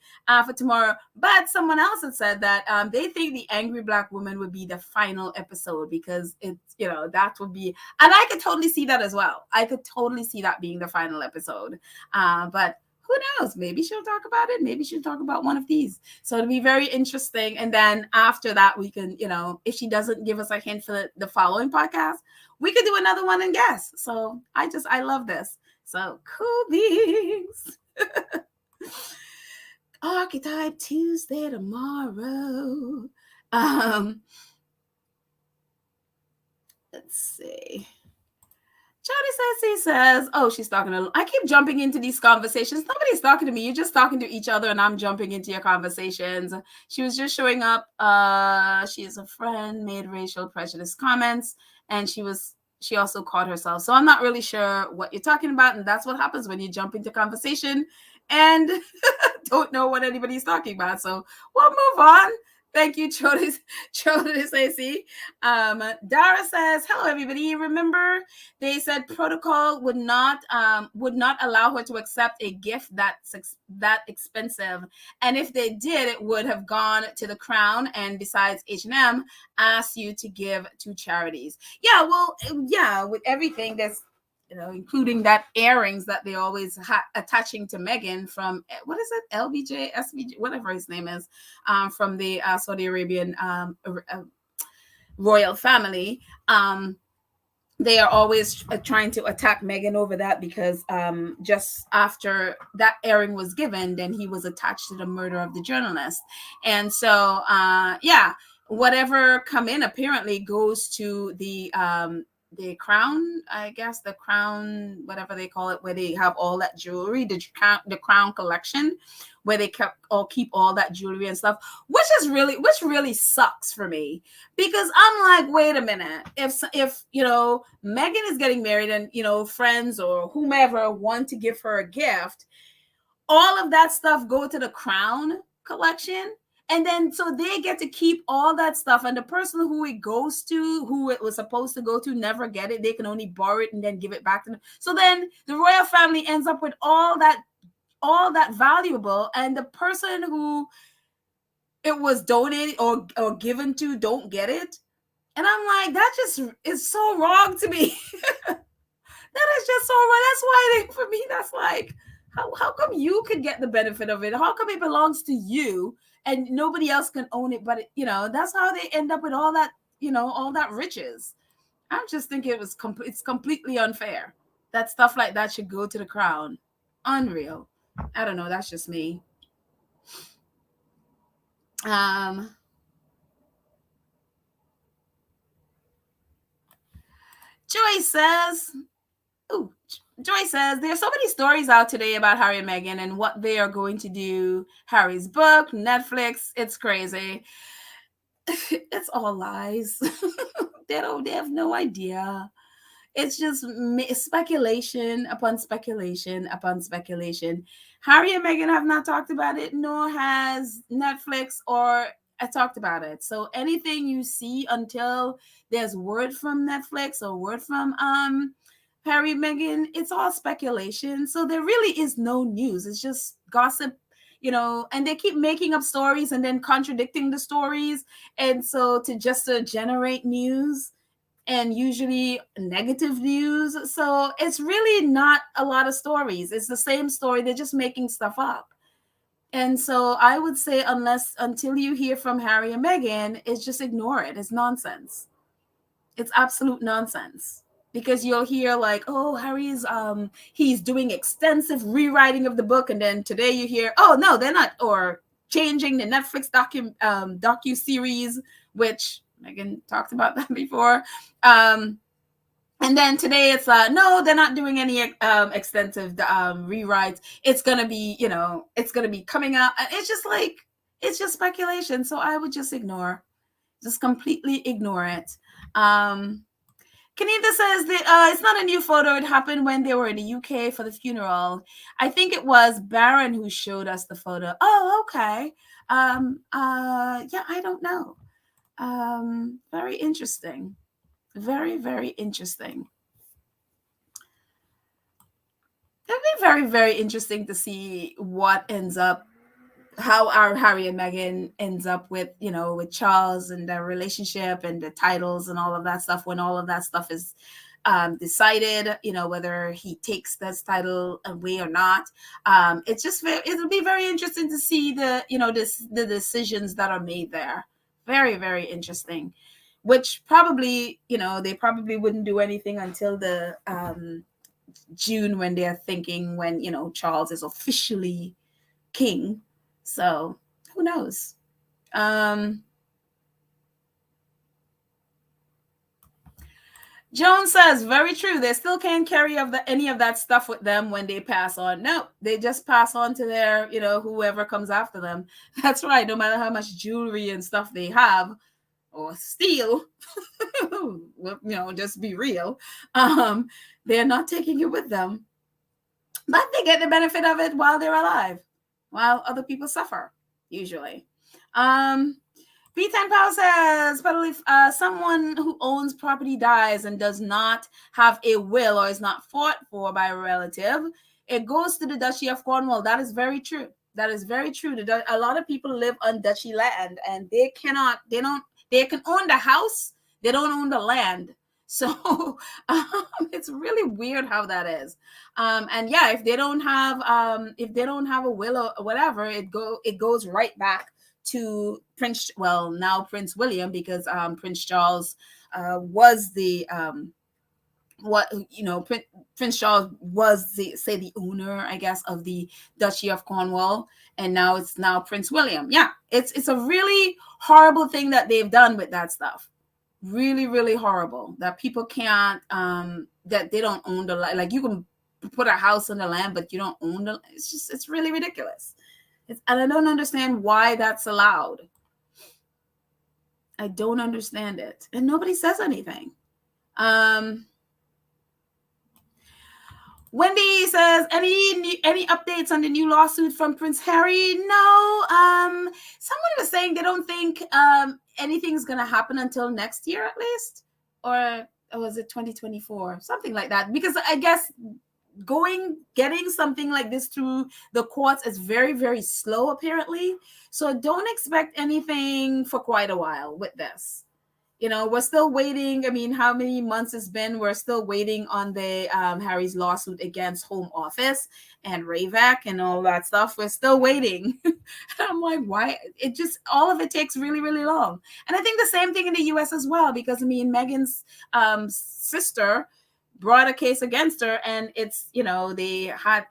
for tomorrow. But someone else had said that they think the angry Black woman would be the final episode because it's, that would be, and I could totally see that as well. I could totally see that being the final episode. But who knows? Maybe she'll talk about it. Maybe she'll talk about one of these. So it'll be very interesting. And then after that, we can, if she doesn't give us a hint for the following podcast, we could do another one and guess. So I love this. So cool beans. Archetype Tuesday tomorrow. Let's see. Charities says, oh, she's talking to, I keep jumping into these conversations. Nobody's talking to me. You're just talking to each other and I'm jumping into your conversations. She was just showing up. She is a friend, made racial prejudice comments, and she also caught herself. So I'm not really sure what you're talking about. And that's what happens when you jump into conversation and don't know what anybody's talking about. So we'll move on. Thank you, Charities AC. Dara says, hello, everybody. Remember, they said protocol would not allow her to accept a gift that expensive, and if they did, it would have gone to the Crown, and besides, H&M asked you to give to charities. Yeah, well, yeah, with everything that's, including that earrings that they always attaching to Meghan from, what is it, LBJ, SBJ, whatever his name is, from the Saudi Arabian royal family. They are always trying to attack Meghan over that because just after that earring was given, then he was attached to the murder of the journalist. And so, whatever come in apparently goes to the Crown, I guess, the Crown, whatever they call it, where they have all that jewelry, the Crown collection, where they keep all that jewelry and stuff, which really sucks for me, because I'm like, wait a minute, if Meghan is getting married and friends or whomever want to give her a gift, all of that stuff go to the Crown collection. And then so they get to keep all that stuff, and the person who it goes to, who it was supposed to go to, never get it. They can only borrow it and then give it back to them. So then the royal family ends up with all that valuable, and the person who it was donated or given to don't get it. And I'm like, that just is so wrong to me. That is just so wrong. That's why for me, that's like, how come you could get the benefit of it? How come it belongs to you and nobody else can own it? But that's how they end up with all that, all that riches. I'm just thinking it's completely unfair that stuff like that should go to the Crown. Unreal. I don't know. That's just me. Joy says, there's so many stories out today about Harry and Meghan and what they are going to do. Harry's book, Netflix, it's crazy. It's all lies. They have no idea. It's just speculation upon speculation upon speculation. Harry and Meghan have not talked about it, nor has Netflix or talked about it. So anything you see until there's word from Netflix or word from Harry and Meghan, it's all speculation. So there really is no news. It's just gossip, and they keep making up stories and then contradicting the stories. And so to generate news, and usually negative news. So it's really not a lot of stories. It's the same story. They're just making stuff up. And so I would say until you hear from Harry and Meghan, it's just ignore it. It's nonsense. It's absolute nonsense. Because you'll hear like, oh, Harry's he's doing extensive rewriting of the book, and then today you hear, oh no, they're not, or changing the Netflix docu-series, which Meghan talked about that before. And then today it's no, they're not doing any extensive rewrites. It's gonna be, it's gonna be coming out. It's just speculation. So I would just completely ignore it. Kenita says that it's not a new photo. It happened when they were in the UK for the funeral. I think it was Baron who showed us the photo. Oh, okay. Yeah, I don't know. Very interesting. Very, very interesting. It'd be very, very interesting to see how our Harry and Meghan ends up with, with Charles and their relationship and the titles and all of that stuff, when all of that stuff is decided, whether he takes this title away or not. It'll be very interesting to see the decisions that are made there. Very, very interesting. Which probably, they probably wouldn't do anything until the June when they're thinking when, Charles is officially king. So who knows? Joan says, very true. They still can't carry any of that stuff with them when they pass on. No, they just pass on to their, whoever comes after them. That's right. No matter how much jewelry and stuff they have or steal, just be real. They're not taking it with them. But they get the benefit of it while they're alive, while other people suffer, usually. B10 Power says, but if someone who owns property dies and does not have a will or is not fought for by a relative, it goes to the Duchy of Cornwall. That is very true. That is very true. A lot of people live on duchy land, and they can own the house, they don't own the land. So it's really weird how that is. And yeah, if they don't have a will or whatever, it goes right back to Prince William, because Prince Charles was the Prince Charles was the owner, I guess, of the Duchy of Cornwall, and now it's Prince William. Yeah, it's a really horrible thing that they've done with that stuff. Really, really horrible that people can't that they don't own the land. Like, you can put a house on the land, but you don't own the. It's really ridiculous. And I don't understand why that's allowed. I don't understand it. And nobody says anything. Wendy says, any updates on the new lawsuit from Prince Harry? No. Someone was saying they don't think anything's going to happen until next year at least. Or was it 2024? Something like that. Because I guess getting something like this through the courts is very, very slow, apparently. So don't expect anything for quite a while with this. We're still waiting. I mean, how many months it's been? We're still waiting on the Harry's lawsuit against Home Office and Ravak and all that stuff. We're still waiting. I'm like, why? All of it takes really, really long. And I think the same thing in the US as well, because I mean, Meghan's sister brought a case against her, and it's, they had,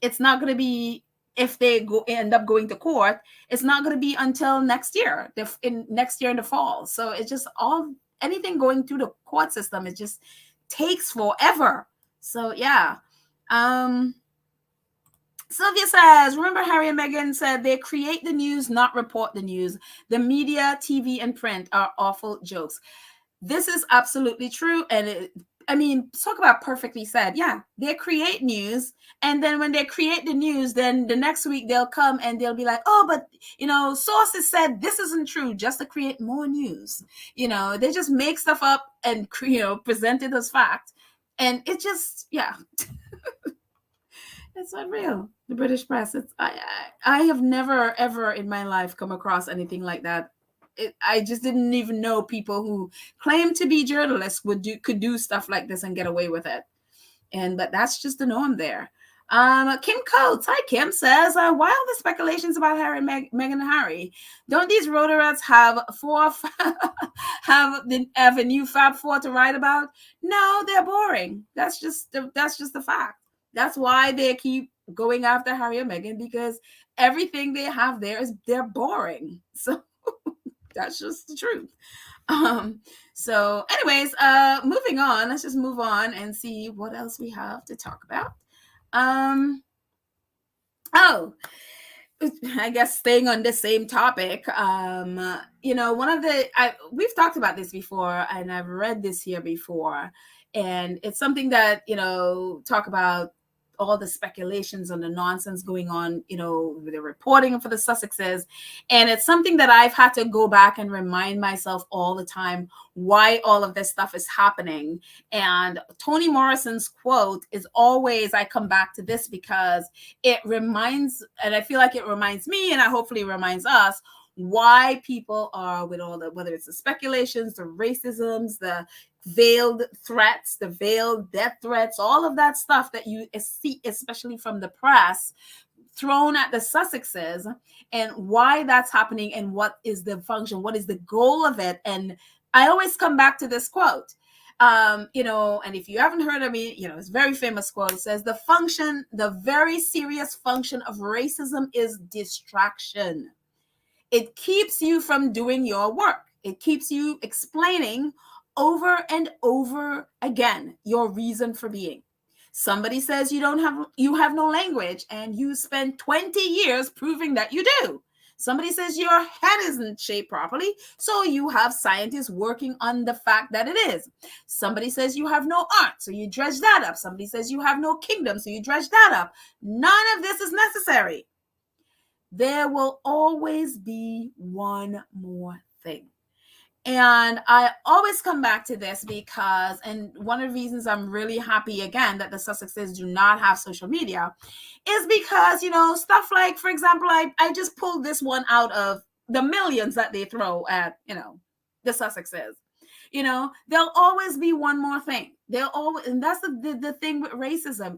it's not going to be, if they end up going to court, it's not going to be until next year, in the fall. So it's just anything going through the court system, it just takes forever. So yeah. Sylvia says, remember Harry and Meghan said they create the news, not report the news. The media, TV, and print are awful jokes. This is absolutely true. And talk about perfectly said. Yeah, they create news, and then when they create the news, then the next week they'll come and they'll be like, oh, but sources said this isn't true, just to create more news. They just make stuff up and present it as fact, and it just, yeah. It's unreal. The British press. I have never ever in my life come across anything like that. I just didn't even know people who claim to be journalists could do stuff like this and get away with it. But that's just the norm there. Kim Coates, hi Kim, says, why all the speculations about Harry and Meghan and Harry? Don't these rotorats have a new Fab Four to write about? No, they're boring. That's just the fact. That's why they keep going after Harry and Meghan, because everything they have there they're boring. So that's just the truth. So anyways, moving on, let's just move on and see what else we have to talk about. I guess staying on the same topic, we've talked about this before, and I've read this here before, and it's something that, talk about all the speculations and the nonsense going on, with the reporting for the Sussexes. And it's something that I've had to go back and remind myself all the time why all of this stuff is happening. And Toni Morrison's quote is always, I come back to this because it reminds, and I feel like it reminds me, and I hopefully reminds us, why people are with all the, whether it's the speculations, the racisms, the veiled threats, the veiled death threats, all of that stuff that you see, especially from the press, thrown at the Sussexes, and why that's happening, and what is the function, what is the goal of it. And I always come back to this quote. And if you haven't heard of me, it's a very famous quote. It says, the very serious function of racism is distraction. It keeps you from doing your work. It keeps you explaining over and over again your reason for being. Somebody says you have no language, and you spend 20 years proving that you do. Somebody says your head isn't shaped properly, so you have scientists working on the fact that it is. Somebody says you have no art, so you dredge that up. Somebody says you have no kingdom, so you dredge that up. None of this is necessary. There will always be one more thing. And I always come back to this because, and one of the reasons I'm really happy again that the Sussexes do not have social media is because, stuff like, for example, I just pulled this one out of the millions that they throw at, the Sussexes. There'll always be one more thing. And that's the thing with racism.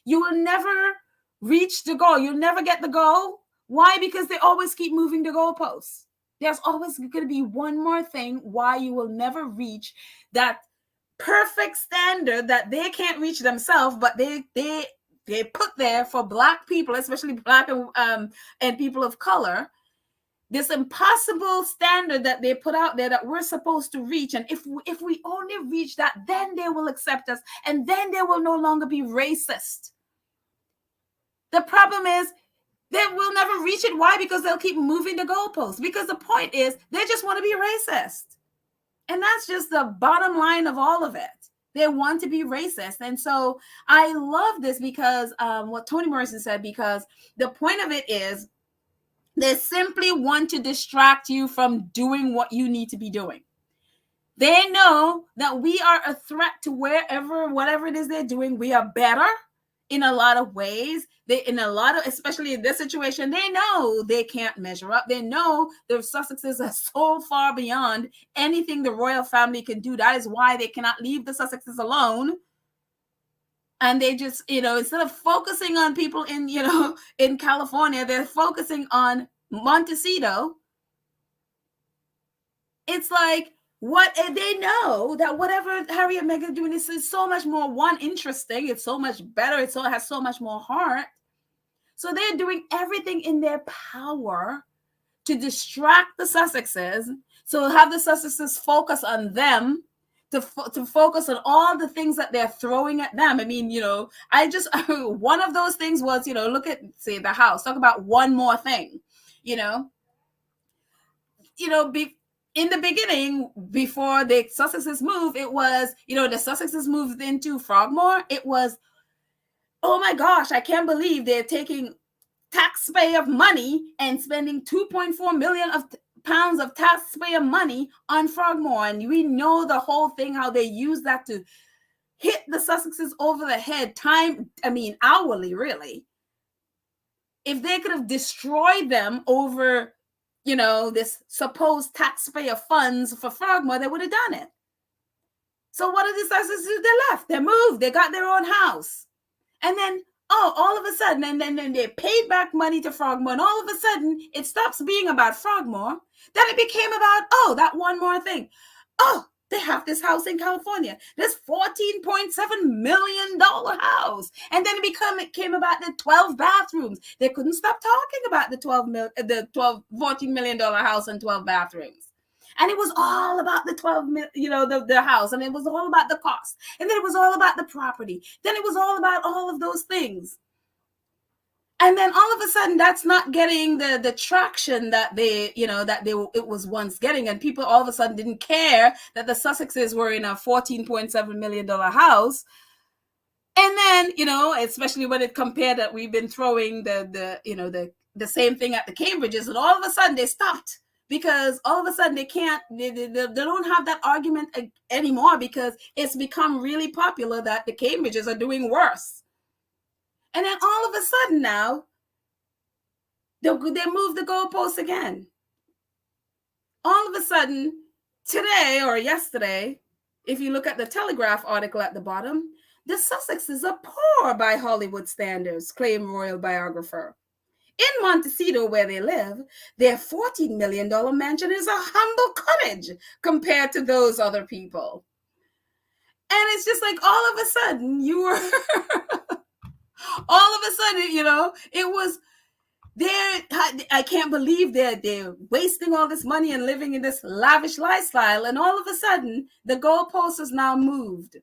You will never reach the goal. You'll never get the goal. Why? Because they always keep moving the goalposts. There's always going to be one more thing why you will never reach that perfect standard that they can't reach themselves, but they put there for Black people, especially Black and people of color. This impossible standard that they put out there that we're supposed to reach. And if we only reach that, then they will accept us, and then they will no longer be racist. The problem is, they will never reach it. Why? Because they'll keep moving the goalposts. Because the point is, they just want to be racist. And that's just the bottom line of all of it. They want to be racist. And so I love this because what Toni Morrison said, because the point of it is they simply want to distract you from doing what you need to be doing. They know that we are a threat to whatever it is they're doing. We are better in a lot of ways. Especially in this situation, they know they can't measure up. They know the Sussexes are so far beyond anything the royal family can do. That is why they cannot leave the Sussexes alone. And they just, instead of focusing on people in California, they're focusing on Montecito. It's like, what they know that whatever Harry and Meghan are doing is so much more interesting. It's so much better. It has so much more heart. So they're doing everything in their power to distract the Sussexes. So have the Sussexes focus on them, to focus on all the things that they're throwing at them. I mean, one of those things was, look at, say, the house. Talk about one more thing, in the beginning, before the Sussexes moved, it was, the Sussexes moved into Frogmore. It was, oh my gosh, I can't believe they're taking taxpayer money and spending 2.4 million pounds of taxpayer money on Frogmore. And we know the whole thing, how they use that to hit the Sussexes over the head hourly, really. If they could have destroyed them over this supposed taxpayer funds for Frogmore, they would have done it. So what did the Sussexes do? They left. They moved. They got their own house. And then, all of a sudden, and then they paid back money to Frogmore, and all of a sudden, it stops being about Frogmore. Then it became about, that one more thing. They have this house in California, this $14.7 million house. And then it came about the 12 bathrooms. They couldn't stop talking about the $14 million house and 12 bathrooms. And it was all about the 12, the house. And it was all about the cost. And then it was all about the property. Then it was all about all of those things. And then all of a sudden, that's not getting the traction that it was once getting. And people all of a sudden didn't care that the Sussexes were in a $14.7 million house. And then, especially when it compared that we've been throwing the same thing at the Cambridges, and all of a sudden they stopped. Because all of a sudden they don't have that argument anymore, because it's become really popular that the Cambridges are doing worse. And then all of a sudden now, they move the goalposts again. All of a sudden, today or yesterday, if you look at the Telegraph article at the bottom, the Sussexes are poor by Hollywood standards, claimed royal biographer. In Montecito, where they live, their $14 million mansion is a humble cottage compared to those other people. And it's just like all of a sudden you were all of a sudden, it was there. I can't believe they're wasting all this money and living in this lavish lifestyle. And all of a sudden the goalpost is now moved.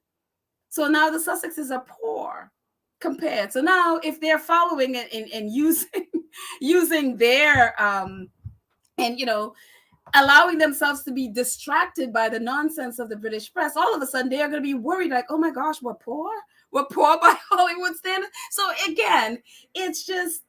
So now the Sussexes are poor compared. So now if they're following it and using their and allowing themselves to be distracted by the nonsense of the British press, all of a sudden they're going to be worried like, oh my gosh, we're poor by Hollywood standards. So again, it's just,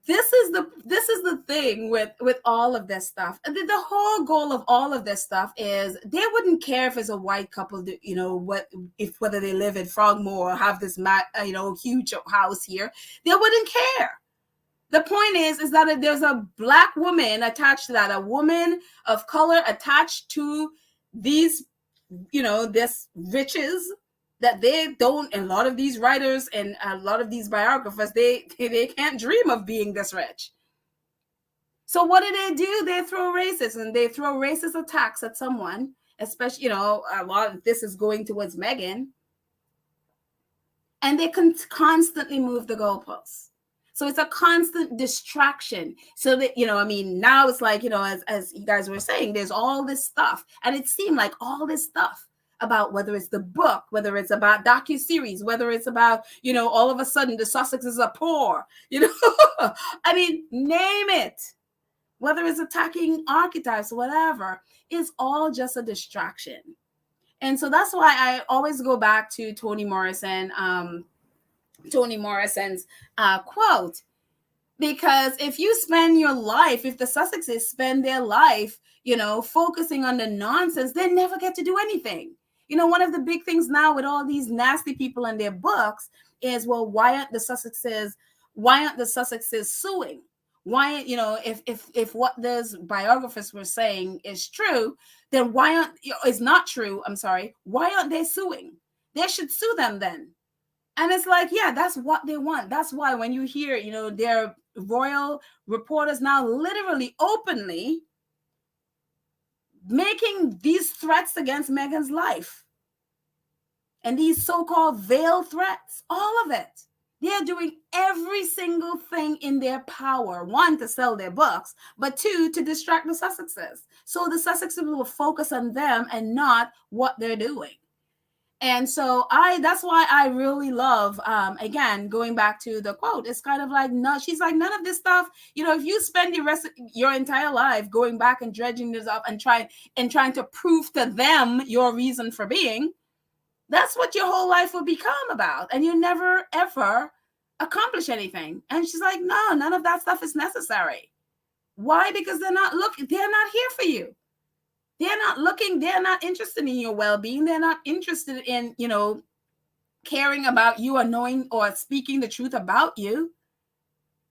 this is the thing with all of this stuff. The whole goal of all of this stuff is they wouldn't care if it's a white couple, whether they live in Frogmore or have this huge house here. They wouldn't care. The point is that there's a black woman attached to that, a woman of color attached to these, this riches that they don't, and a lot of these writers and a lot of these biographers, they can't dream of being this rich. So what do? They throw racist attacks at someone, especially, a lot of this is going towards Meghan, and they can constantly move the goalposts. So it's a constant distraction. So that, now it's like, as you guys were saying, there's all this stuff. And it seemed like all this stuff about whether it's the book, whether it's about docuseries, whether it's about, all of a sudden the Sussexes are poor, I mean, name it. Whether it's attacking archetypes, whatever, it's all just a distraction. And so that's why I always go back to Toni Morrison's quote, because if you spend your life, if the Sussexes spend their life, focusing on the nonsense, they never get to do anything. One of the big things now with all these nasty people in their books is, well, why aren't the Sussexes suing? Why, if what those biographers were saying is true, then is not true, I'm sorry, why aren't they suing? They should sue them then. And it's like, yeah, that's what they want. That's why when you hear, their royal reporters now literally openly making these threats against Meghan's life and these so-called veiled threats, all of it. They're doing every single thing in their power, one, to sell their books, but two, to distract the Sussexes. So the Sussexes will focus on them and not what they're doing. And so that's why I really love, again, going back to the quote, it's kind of like, no, she's like, none of this stuff, if you spend the rest of your entire life going back and dredging this up and trying to prove to them your reason for being, that's what your whole life will become about. And you never, ever accomplish anything. And she's like, no, none of that stuff is necessary. Why? Because they're not here for you. They're not looking, they're not interested in your well-being. They're not interested in, caring about you or knowing or speaking the truth about you.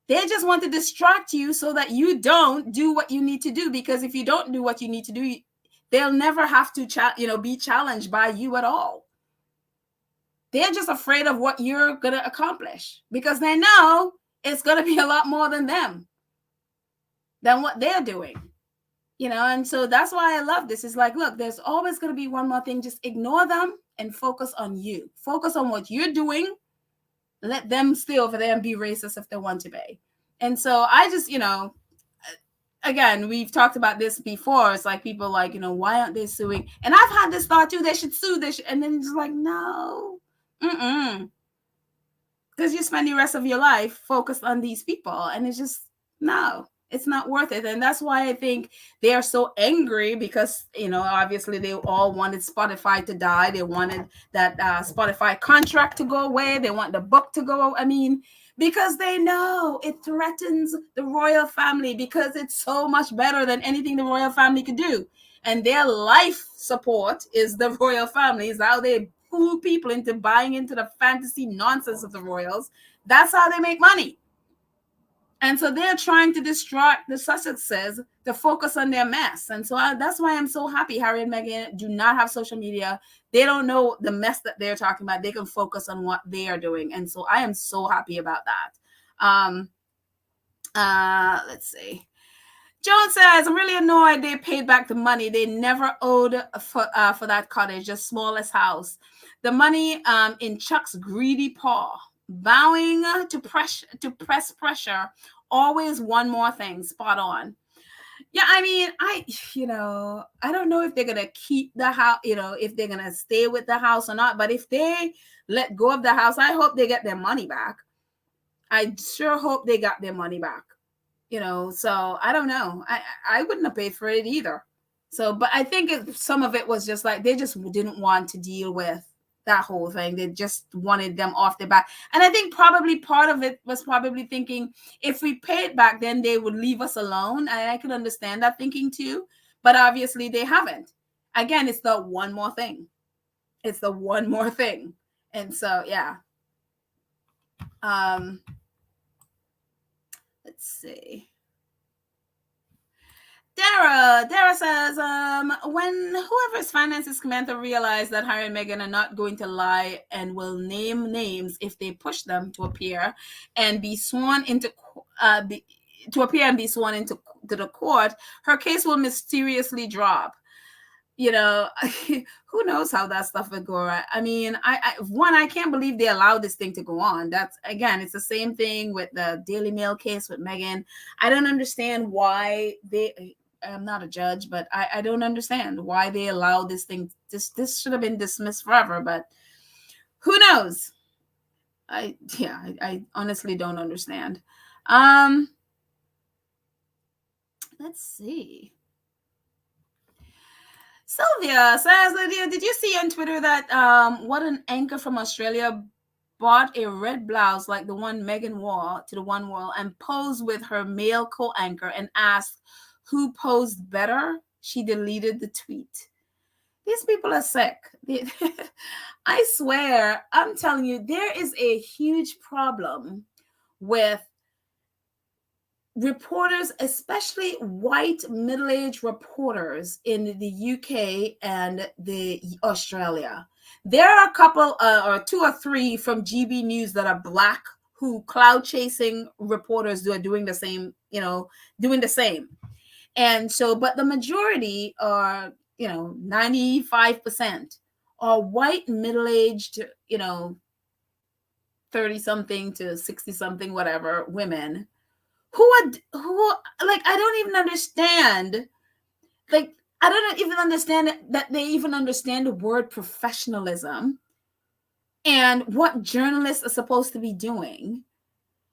They just want to distract you so that you don't do what you need to do. Because if you don't do what you need to do, they'll never have to, be challenged by you at all. They're just afraid of what you're going to accomplish because they know it's going to be a lot more than what they're doing. And so that's why I love this. It's like, look, there's always going to be one more thing. Just ignore them and focus on you. Focus on what you're doing. Let them stay over there and be racist if they want to be. And so I just, again, we've talked about this before. It's like people like, why aren't they suing? And I've had this thought too. They should sue. And then it's like, no. Because you spend the rest of your life focused on these people. And it's just, no. It's not worth it. And that's why I think they are so angry because, obviously they all wanted Spotify to die. They wanted that Spotify contract to go away. They want the book to go. Because they know it threatens the royal family because it's so much better than anything the royal family could do. And their life support is the royal family. Is how they fool people into buying into the fantasy nonsense of the royals. That's how they make money. And so they're trying to distract the Sussexes to focus on their mess. And so that's why I'm so happy Harry and Meghan do not have social media. They don't know the mess that they're talking about. They can focus on what they are doing. And so I am so happy about that. Let's see. Joan says, I'm really annoyed they paid back the money they never owed for that cottage, the smallest house. The money in Chuck's greedy paw, vowing to press pressure. Always one more thing, spot on. Yeah, I mean, I don't know if they're gonna keep the house, if they're gonna stay with the house or not. But if they let go of the house, I hope they get their money back. I sure hope they got their money back. So I don't know. I wouldn't have paid for it either. So, but I think some of it was just like they just didn't want to deal with that whole thing. They just wanted them off their back. And I think probably part of it was probably thinking if we paid back, then they would leave us alone. And I could understand that thinking too. But obviously they haven't. Again, it's the one more thing. It's the one more thing. And so, yeah. Let's see. Dara says, when whoever's finances Samantha realized that Harry and Meghan are not going to lie and will name names if they push them to appear and be sworn into the court, her case will mysteriously drop. Who knows how that stuff would go, right? I mean, I can't believe they allowed this thing to go on. That's, again, it's the same thing with the Daily Mail case with Meghan. I don't understand why I'm not a judge, but I don't understand why they allowed this thing. This should have been dismissed forever, but who knows? I honestly don't understand. Let's see. Sylvia says, Lydia, did you see on Twitter that what an anchor from Australia bought a red blouse like the one Meghan wore to the One World and posed with her male co-anchor and asked who posed better? She deleted the tweet. These people are sick. I swear, I'm telling you, there is a huge problem with reporters, especially white middle-aged reporters in the UK and the Australia. There are a couple or two or three from GB News that are black who cloud chasing reporters who are doing the same, doing the same. And so, but the majority are, 95% are white middle-aged, 30 something to 60 something, whatever, women who like, I don't even understand. Like, I don't even understand that they even understand the word professionalism and what journalists are supposed to be doing.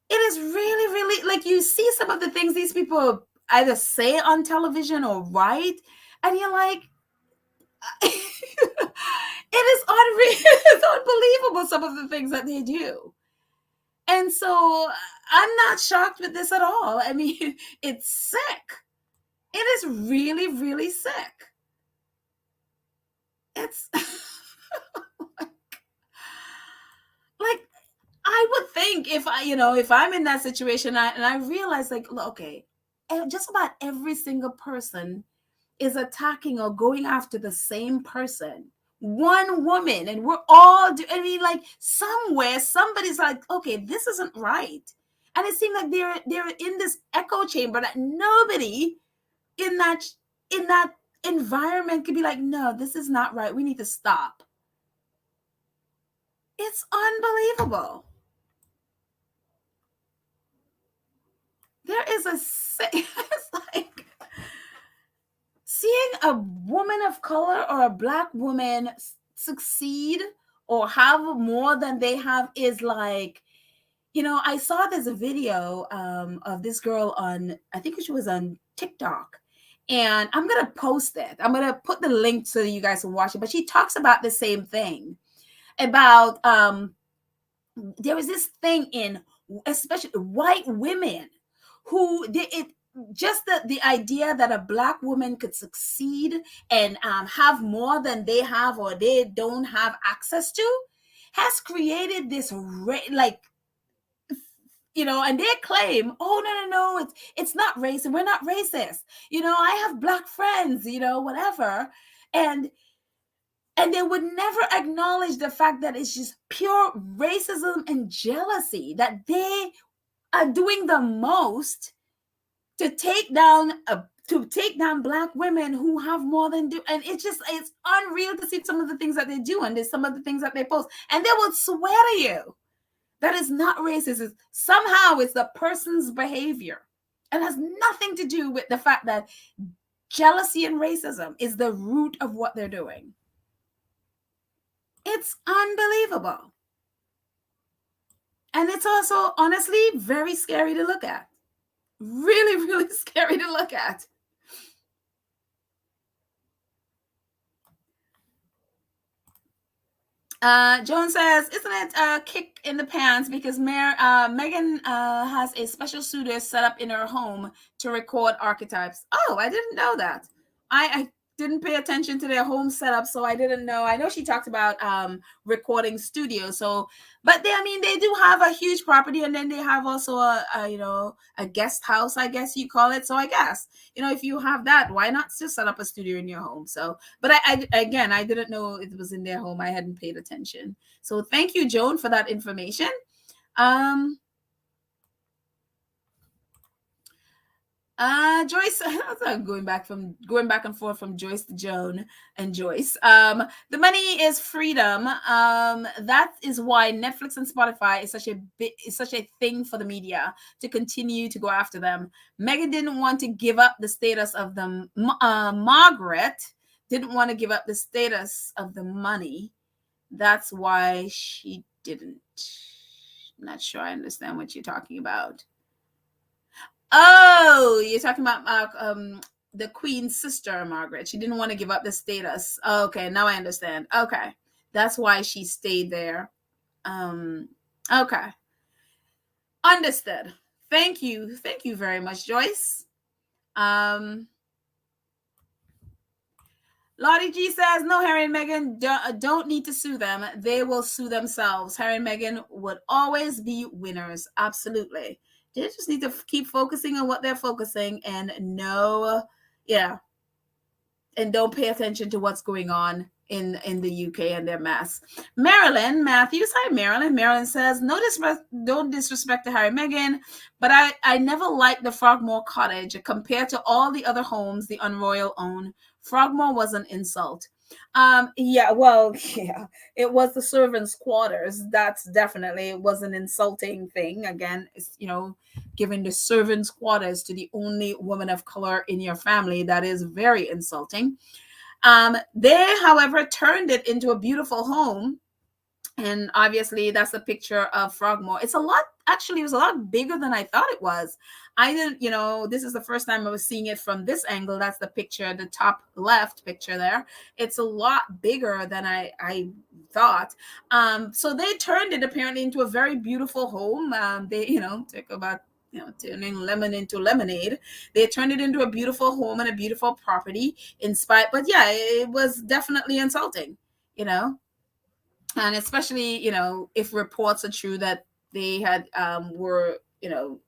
It is really, really, like, you see some of the things these people either say on television or write, and you're like, it is unreal. It's unbelievable, some of the things that they do. And so I'm not shocked with this at all. I mean, it's sick. It is really, really sick. It's like, I would think if I'm in that situation and I realize, like, okay, just about every single person is attacking or going after the same person, one woman, and we're all like, somewhere somebody's like, okay, this isn't right. And it seems like they're in this echo chamber that nobody in that environment could be like, no, this is not right. We need to stop. It's unbelievable. There is it's like seeing a woman of color or a black woman succeed or have more than they have is like, I saw there's a video of this girl on, I think she was on TikTok, and I'm going to post it. I'm going to put the link so that you guys can watch it. But she talks about the same thing about there was this thing in especially white women who just the idea that a black woman could succeed and have more than they have or they don't have access to has created this like, and they claim, oh, no, it's not racist. We're not racist. I have black friends, whatever. And they would never acknowledge the fact that it's just pure racism and jealousy, that they are doing the most to take down black women who have more than do, and it's unreal to see some of the things that they do, and there's some of the things that they post, and they will swear to you that is not racist. Somehow it's the person's behavior. It has nothing to do with the fact that jealousy and racism is the root of what they're doing. It's unbelievable. And it's also, honestly, very scary to look at. Really, really scary to look at. Joan says, isn't it a kick in the pants because Meghan has a special studio set up in her home to record Archetypes? Oh, I didn't know that. I didn't pay attention to their home setup, so I didn't know. I know she talked about recording studio. So, but they do have a huge property, and then they have also a guest house, I guess you call it. So I guess if you have that, why not just set up a studio in your home? So, but I didn't know it was in their home. I hadn't paid attention. So thank you, Joan, for that information. Joyce, going back and forth from Joyce to Joan and Joyce. The money is freedom. That is why Netflix and Spotify is such a thing for the media to continue to go after them. Meghan didn't want to give up the status of the Margaret didn't want to give up the status of the money. That's why she didn't. I'm not sure I understand what you're talking about. Oh, you're talking about the Queen's sister, Margaret. She didn't want to give up the status. Okay, now I understand. Okay, that's why she stayed there. Okay, understood. Thank you very much, Joyce. Lottie G says, no, Harry and Meghan don't need to sue them. They will sue themselves. Harry and Meghan would always be winners. Absolutely. They just need to keep focusing on what they're focusing and and don't pay attention to what's going on in the UK and their mess. Marilyn Matthews, hi Marilyn. Marilyn says, don't disrespect to Harry and Meghan, but I never liked the Frogmore Cottage compared to all the other homes the Unroyal own. Frogmore was an insult. It was the servants' quarters. That's definitely, it was an insulting thing. Again, it's, giving the servants' quarters to the only woman of color in your family, that is very insulting. They, however, turned it into a beautiful home. And obviously that's a picture of Frogmore. It was a lot bigger than I thought it was. I didn't, this is the first time I was seeing it from this angle. That's the picture, the top left picture there. It's a lot bigger than I thought. So they turned it apparently into a very beautiful home. They, took about turning lemon into lemonade. They turned it into a beautiful home and a beautiful property but yeah, it was definitely insulting, and especially, if reports are true that they had were,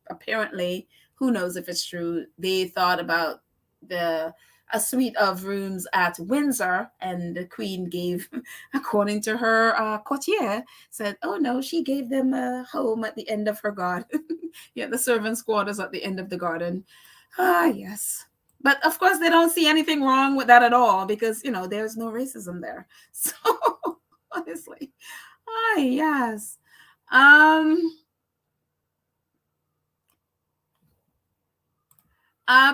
apparently, who knows if it's true, they thought about a suite of rooms at Windsor, and the Queen gave, according to her courtier, said, oh no, she gave them a home at the end of her garden. Yeah, the servants' quarters at the end of the garden. Yes. But of course, they don't see anything wrong with that at all because, there's no racism there. So, honestly. Yes.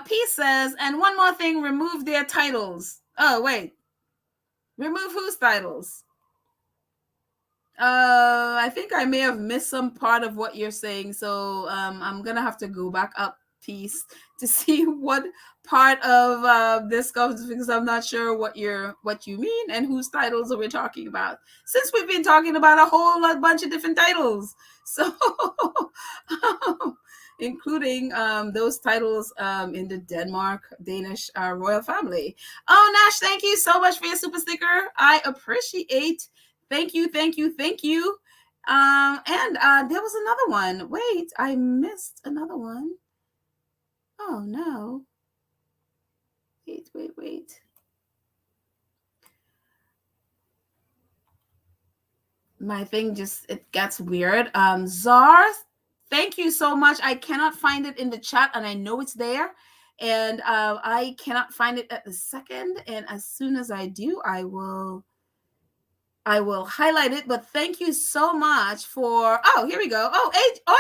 P says, and one more thing, remove their titles. Oh, wait. Remove whose titles? I think I may have missed some part of what you're saying. So I'm going to have to go back up piece to see what part of this comes, because I'm not sure what you mean and whose titles are we talking about, since we've been talking about a whole bunch of different titles, so including those titles in the Danish royal family. Oh, Nash, thank you so much for your super sticker. I appreciate. Thank you. And there was another one. Wait, I missed another one. Oh no. Wait. My thing it gets weird. Czar, thank you so much. I cannot find it in the chat, and I know it's there. And I cannot find it at the second. And as soon as I do, I will highlight it. But thank you so much for, oh, here we go. Oh,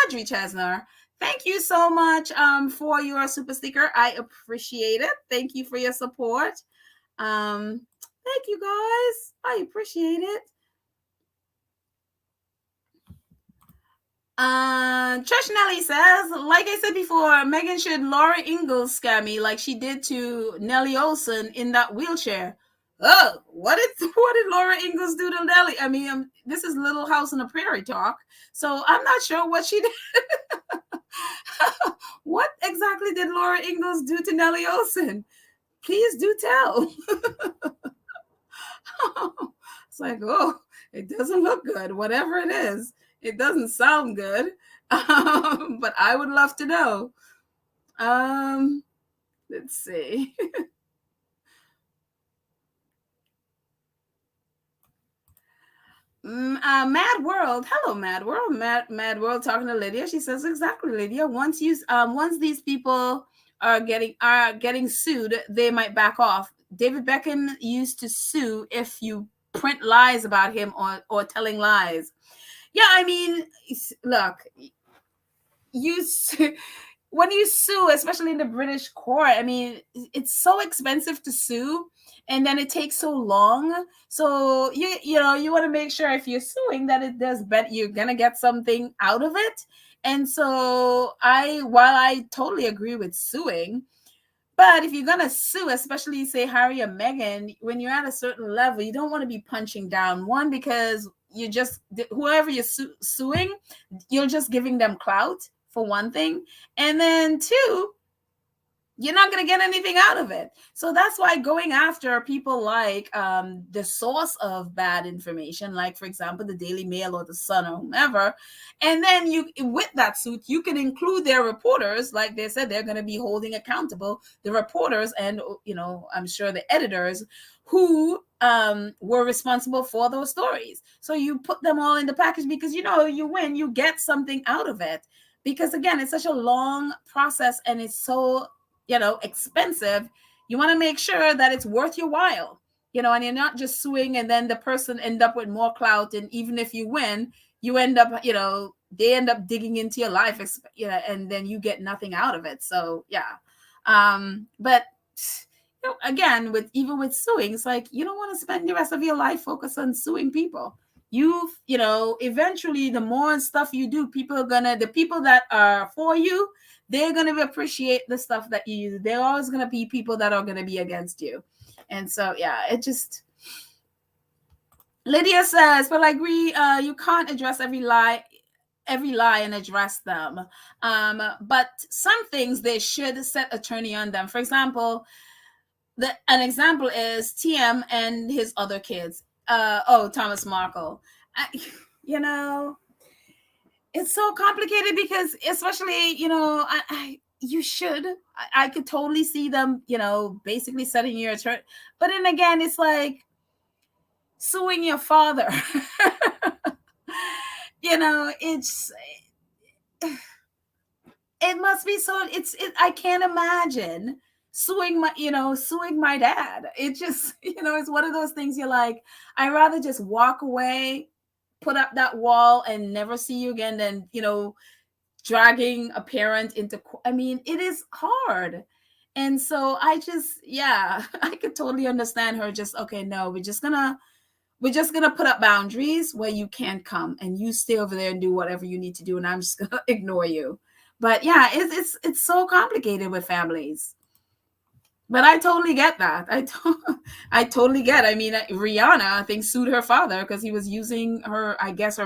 Audrey Chesner. Thank you so much for your super sticker. I appreciate it. Thank you for your support. Thank you, guys. I appreciate it. Trish Nelly says, like I said before, Meghan should Laura Ingalls scam me like she did to Nellie Olson in that wheelchair. Oh, what did Laura Ingalls do to Nellie? I mean, this is Little House on the Prairie talk, so I'm not sure what she did. What exactly did Laura Ingalls do to Nellie Olson? Please do tell. It's like, oh, it doesn't look good. Whatever it is, it doesn't sound good. But I would love to know. Let's see. Mad World. Hello, Mad World. Mad World talking to Lydia. She says, exactly, Lydia. Once these people are getting sued, they might back off. David Beckham used to sue if you print lies about him or telling lies. Yeah, I mean, look, when you sue, especially in the British court, I mean, it's so expensive to sue, and then it takes so long. So you want to make sure if you're suing that it does bet you're gonna get something out of it. And so while I totally agree with suing, but if you're gonna sue, especially say Harry or Meghan, when you're at a certain level, you don't want to be punching down. One, because you just whoever you're suing, you're just giving them clout for one thing, and then two, you're not going to get anything out of it. So that's why going after people like the source of bad information, like, for example, the Daily Mail or the Sun or whomever, and then with that suit, you can include their reporters. Like they said, they're going to be holding accountable the reporters and, I'm sure the editors who were responsible for those stories. So you put them all in the package because, you win, you get something out of it. Because, again, it's such a long process and it's so expensive. You want to make sure that it's worth your while, and you're not just suing and then the person end up with more clout. And even if you win, you end up, they end up digging into your life, and then you get nothing out of it. So, yeah. But, again, even with suing, it's like, you don't want to spend the rest of your life focused on suing people. Eventually the more stuff you do, the people that are for you, they're going to appreciate the stuff that you use. There are always going to be people that are going to be against you. And so, yeah, Lydia says, but I agree, you can't address every lie and address them. But some things they should set attorney on them. For example, an example is TM and his other kids. Thomas Markle. It's so complicated because, especially, I could totally see them, basically setting your attorney. But then again, it's like suing your father. It must be so. I can't imagine suing my dad. It just, it's one of those things you're like, I'd rather just walk away, put up that wall and never see you again than, dragging a parent into, it is hard. And so I could totally understand her just, okay, no, we're just gonna put up boundaries where you can't come and you stay over there and do whatever you need to do. And I'm just gonna ignore you. But yeah, it's so complicated with families. But I totally get that. I totally get. Rihanna, I think, sued her father because he was using her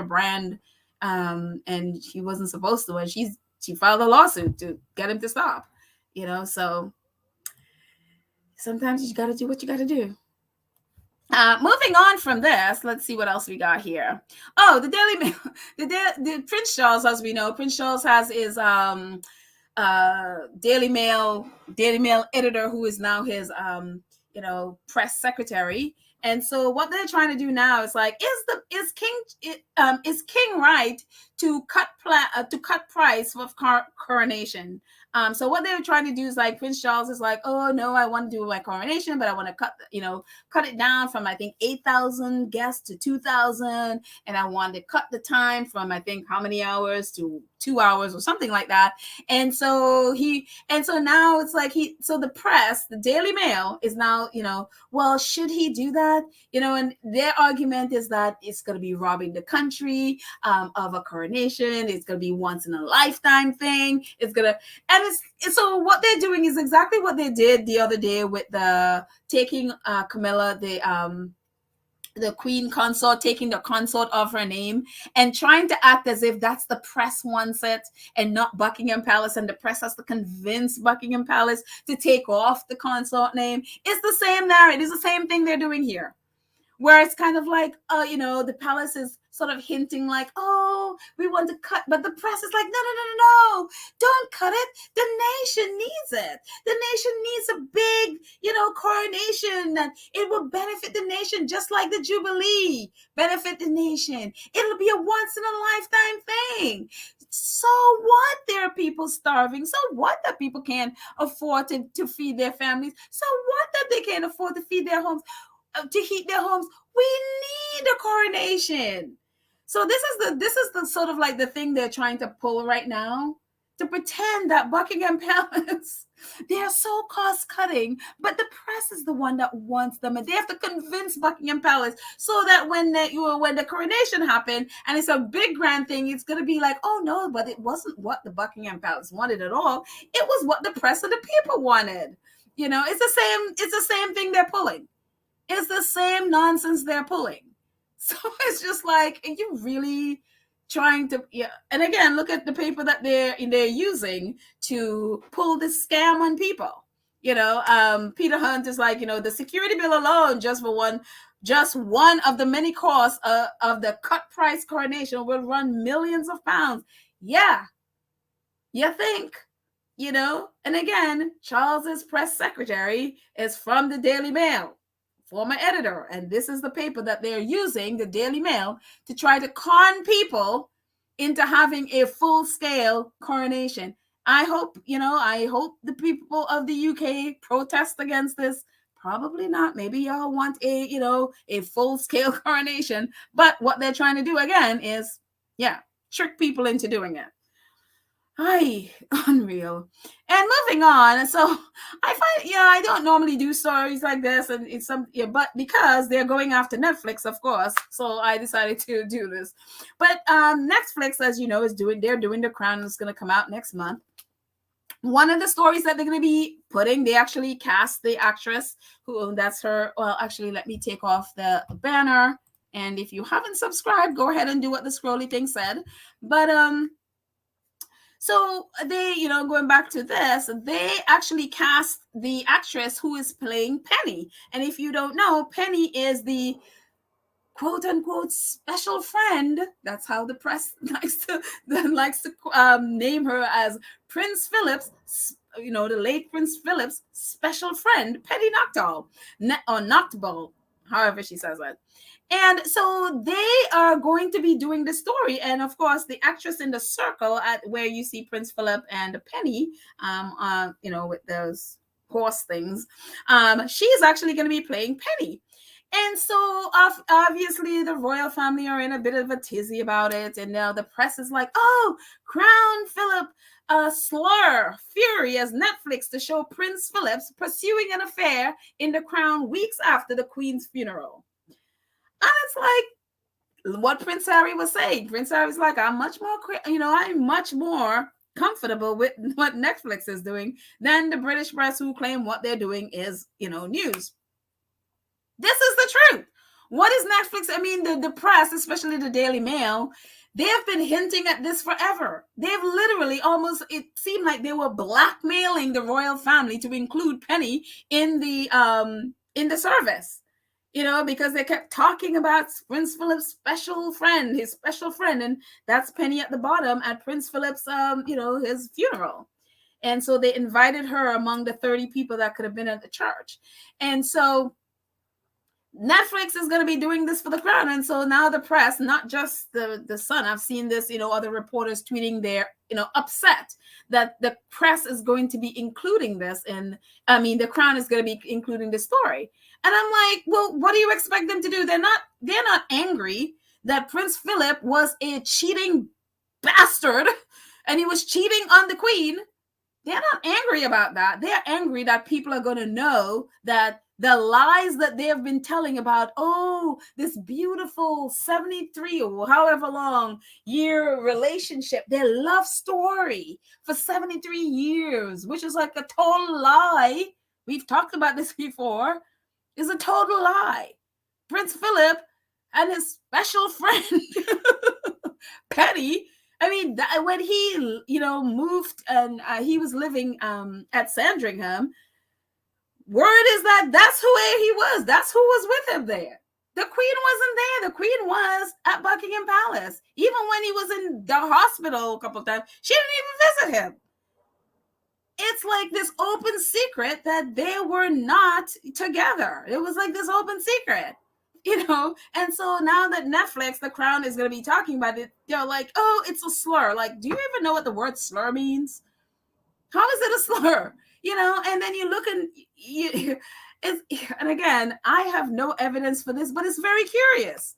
brand, and he wasn't supposed to. And she filed a lawsuit to get him to stop. So sometimes you got to do what you got to do. Moving on from this, let's see what else we got here. Oh, the Daily Mail, the Prince Charles, as we know, Prince Charles has his Daily Mail editor, who is now his press secretary, And so what they're trying to do now is like, is King right to cut price of coronation? So what they're trying to do is like Prince Charles is like, oh no, I want to do my coronation, but I want to cut it down from I think 8,000 guests to 2,000, and I want to cut the time from I think how many hours to 2 hours or something like that. And so now it's like the press, the Daily Mail is now, well, should he do that? And their argument is that it's going to be robbing the country of a coronation. It's going to be once in a lifetime thing. So what they're doing is exactly what they did the other day with the taking Camilla, the queen consort, taking the consort of her name and trying to act as if that's the press wants it and not Buckingham Palace, and the press has to convince Buckingham Palace to take off the consort name. It's the same narrative. It's the same thing they're doing here, where it's kind of like, the palace is sort of hinting like, oh, we want to cut, but the press is like, no, don't cut it. The nation needs it. The nation needs a big, coronation, and it will benefit the nation just like the Jubilee benefit the nation. It'll be a once in a lifetime thing. So what? There are people starving. So what that people can't afford to feed their families? So what that they can't afford to feed their homes? To heat their homes? We need a coronation. So this is the sort of like the thing they're trying to pull right now, to pretend that Buckingham Palace, they're so cost cutting, but the press is the one that wants them, and they have to convince Buckingham Palace so that when the coronation happened and it's a big grand thing, it's going to be like, oh no, but it wasn't what the Buckingham Palace wanted at all. It was what the press and the people wanted. It's the same thing they're pulling. It's the same nonsense they're pulling. So it's just like, are you really trying to? Yeah. And again, look at the paper that they're using to pull this scam on people. Peter Hunt is like, the security bill alone, just one of the many costs of the cut price coronation will run millions of pounds. Yeah, you think? And again, Charles's press secretary is from the Daily Mail, former editor, and this is the paper that they're using, the Daily Mail, to try to con people into having a full-scale coronation. I hope the people of the UK protest against this. Probably not. Maybe y'all want a full-scale coronation, but what they're trying to do again is, trick people into doing it. Unreal. And moving on. So I find, I don't normally do stories like this, and it's but because they're going after Netflix, of course, so I decided to do this. But Netflix, as you know, they're doing The Crown. It's going to come out next month. One of the stories that they're going to be putting, they actually cast the actress that's her. Well, actually, let me take off the banner. And if you haven't subscribed, go ahead and do what the scrolly thing said. But so they, going back to this, they actually cast the actress who is playing Penny. And if you don't know, Penny is the quote unquote special friend. That's how the press likes to name her, as Prince Philip's, the late Prince Philip's special friend, Penny Knockball, or Knockball, however she says it. And so they are going to be doing the story. And of course, the actress in the circle at where you see Prince Philip and Penny, with those horse things, she is actually going to be playing Penny. And so obviously the royal family are in a bit of a tizzy about it. And now the press is like, oh, Crown Philip slur fury as Netflix to show Prince Philip's pursuing an affair in the Crown weeks after the Queen's funeral. And it's like what Prince Harry was saying. Prince Harry was like, I'm much more comfortable with what Netflix is doing than the British press, who claim what they're doing is, news. This is the truth. What is Netflix? I mean, the press, especially the Daily Mail, they have been hinting at this forever. They've literally it seemed like they were blackmailing the royal family to include Penny in the service. Because they kept talking about Prince Philip's special friend, his special friend, and that's Penny at the bottom at Prince Philip's, his funeral. And so they invited her among the 30 people that could have been at the church. And so Netflix is going to be doing this for the crown. And so now the press, not just the Sun, I've seen this, other reporters tweeting they're, upset that the press is going to be including this. And the crown is going to be including the story. And I'm like, well, what do you expect them to do? They're not angry that Prince Philip was a cheating bastard and he was cheating on the Queen. They're not angry about that. They're angry that people are going to know that the lies that they have been telling about, this beautiful 73 or however long year relationship, their love story for 73 years, which is like a total lie. We've talked about this before, is a total lie. Prince Philip and his special friend, Penny, when he, moved and he was living at Sandringham, word is that that's who he was. That's who was with him there. The Queen wasn't there. The Queen was at Buckingham Palace. Even when he was in the hospital a couple of times, she didn't even visit him. It's like this open secret that they were not together. It was like this open secret. And so now that Netflix, the crown, is going to be talking about it, they're like, oh, it's a slur. Like, do you even know what the word slur means? How is it a slur? And then you look and again, I have no evidence for this, but it's very curious.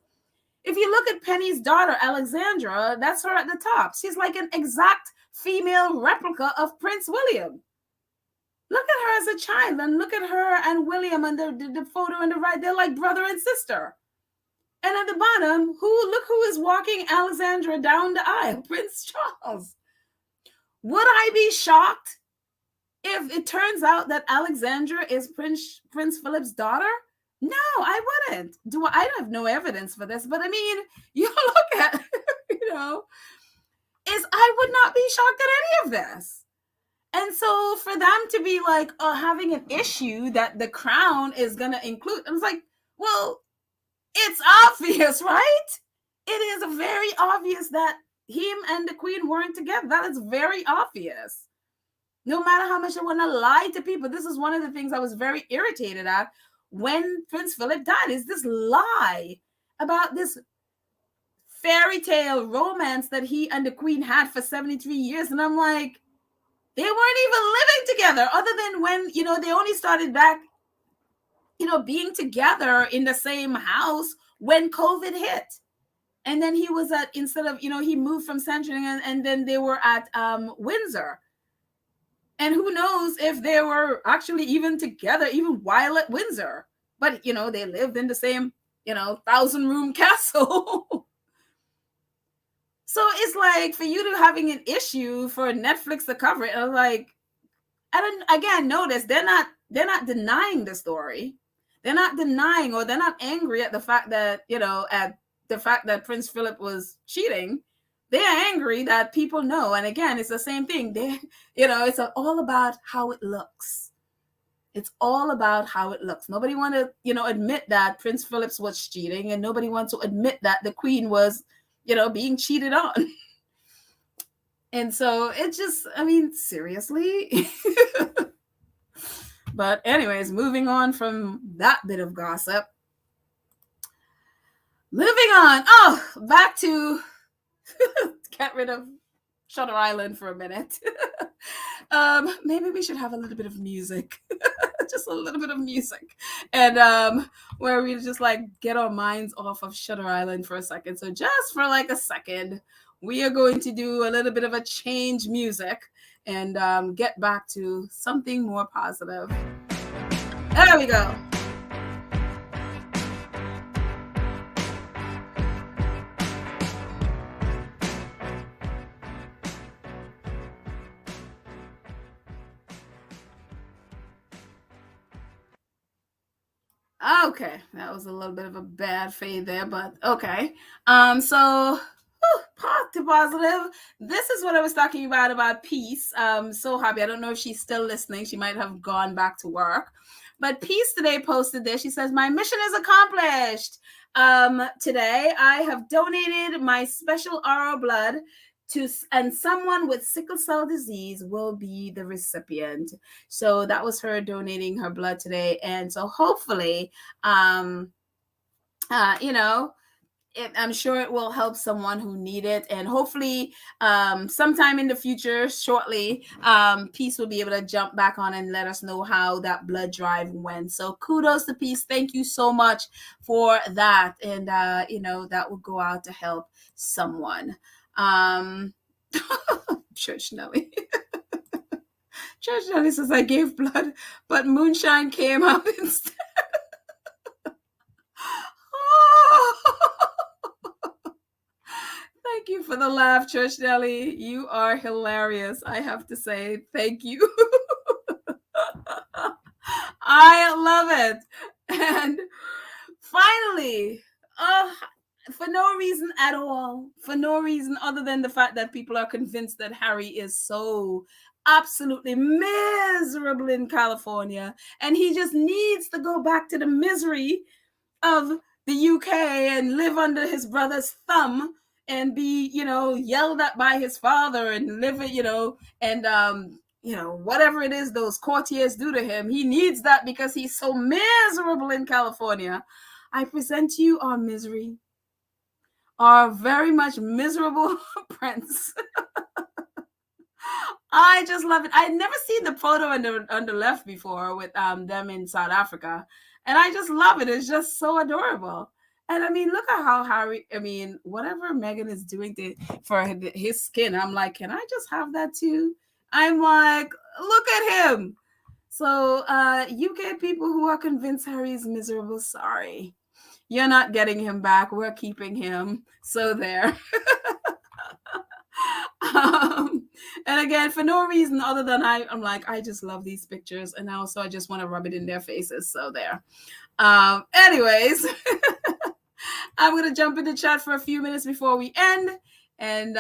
If you look at Penny's daughter, Alexandra, that's her at the top. She's like an exact female replica of Prince William. Look at her as a child, and look at her and William and the photo on the right. They're like brother and sister. And at the bottom, look who is walking Alexandra down the aisle, Prince Charles. Would I be shocked if it turns out that Alexandra is Prince Philip's daughter? No, I wouldn't. I have no evidence for this, but you look at, I would not be shocked at any of this. And so for them to be like, having an issue that the crown is going to include, I was like, well, it's obvious, right? It is very obvious that him and the Queen weren't together. That is very obvious. No matter how much I want to lie to people, this is one of the things I was very irritated at when Prince Philip died, is this lie about this fairy tale romance that he and the Queen had for 73 years. And I'm like, they weren't even living together, other than when, they only started back, being together in the same house when COVID hit. And then he was he moved from Sandringham and then they were at Windsor. And who knows if they were actually even together, even while at Windsor. But, they lived in the same, 1,000-room castle. So it's like, for you to having an issue for Netflix to cover it, I'm like, and again, notice they're not denying the story. They're not denying, or they're not angry at the fact that, at the fact that Prince Philip was cheating. They're angry that people know. And again, it's the same thing. It's all about how it looks. It's all about how it looks. Nobody want to, admit that Prince Philip was cheating, and nobody wants to admit that the Queen was, being cheated on. And so it just, seriously. But anyways, moving on from that bit of gossip. Moving on. Back to get rid of Shutter Island for a minute. Maybe we should have a little bit of music. Just a little bit of music. And where we just like get our minds off of Shutter Island for a second. So just for like a second, we are going to do a little bit of a change music and get back to something more positive. There we go. Okay, that was a little bit of a bad fade there, but okay. So to positive. This is what I was talking about Peace. So happy. I don't know if she's still listening. She might have gone back to work. But Peace today posted this. She says, my mission is accomplished. Today, I have donated my special RO blood and someone with sickle cell disease will be the recipient. So that was her donating her blood today. And so hopefully, you know, I'm sure it will help someone who need it, and hopefully, sometime in the future, shortly, Peace will be able to jump back on and let us know how that blood drive went. So kudos to Peace. Thank you so much for that, and that will go out to help someone. Church Nelly. Church Nelly says I gave blood, but moonshine came out instead. Thank you for the laugh, Church Nelly. You are hilarious. I have to say, thank you. I love it. And finally, for no reason at all, for no reason other than the fact that people are convinced that Harry is so absolutely miserable in California, and he just needs to go back to the misery of the UK and live under his brother's thumb and be, yelled at by his father and live it, and whatever it is those courtiers do to him, he needs that because he's so miserable in California. I present to you our misery, our very much miserable prince. I just love it. I'd never seen the photo on the left before with them in South Africa. And I just love it. It's just so adorable. And I mean, look at how Harry, whatever Meghan is doing for his skin, I'm like, can I just have that too? I'm like, look at him. So UK people who are convinced Harry's miserable, sorry. You're not getting him back. We're keeping him. So there. And again, for no reason other than I'm like, I just love these pictures, and also I just want to rub it in their faces. So there. Anyways, I'm gonna jump into chat for a few minutes before we end. And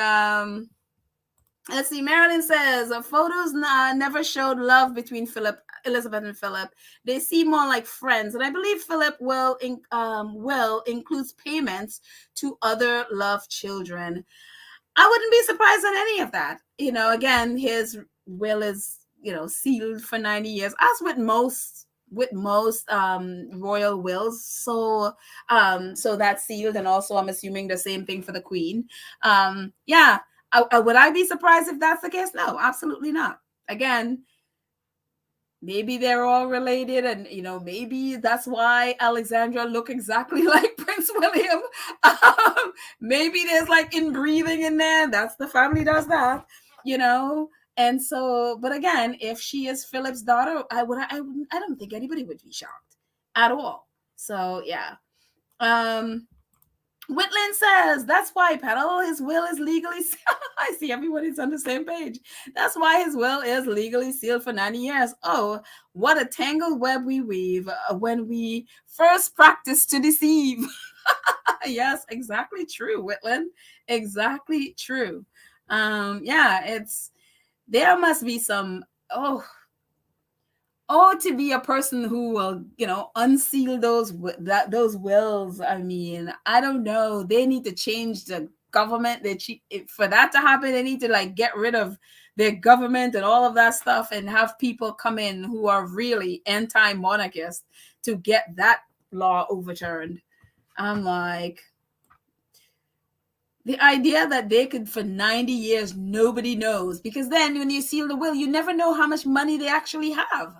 let's see. Marilyn says photos never showed love between Elizabeth and Philip. They seem more like friends, and I believe Philip will includes payments to other love children. I wouldn't be surprised on any of that. Again, his will is, sealed for 90 years, as with most royal wills. So that's sealed, and also I'm assuming the same thing for the Queen. Yeah. Would I be surprised if that's the case? No, absolutely not. Again, maybe they're all related, and maybe that's why Alexandra look exactly like Prince William. Maybe there's like inbreeding in there. That's the family does that, And so, but again, if she is Philip's daughter, I don't think anybody would be shocked at all. So yeah. Whitland says that's why Petal, his will is legally I see everybody's on the same page. That's why his will is legally sealed for 90 years. Oh, what a tangled web we weave when we first practice to deceive. Yes, exactly true, Whitland. Exactly true. There must be some to be a person who will, unseal those wills. I mean, I don't know. They need to change the government. For that to happen, they need to like get rid of their government and all of that stuff and have people come in who are really anti-monarchist to get that law overturned. I'm like, the idea that they could for 90 years, nobody knows, because then when you seal the will, you never know how much money they actually have.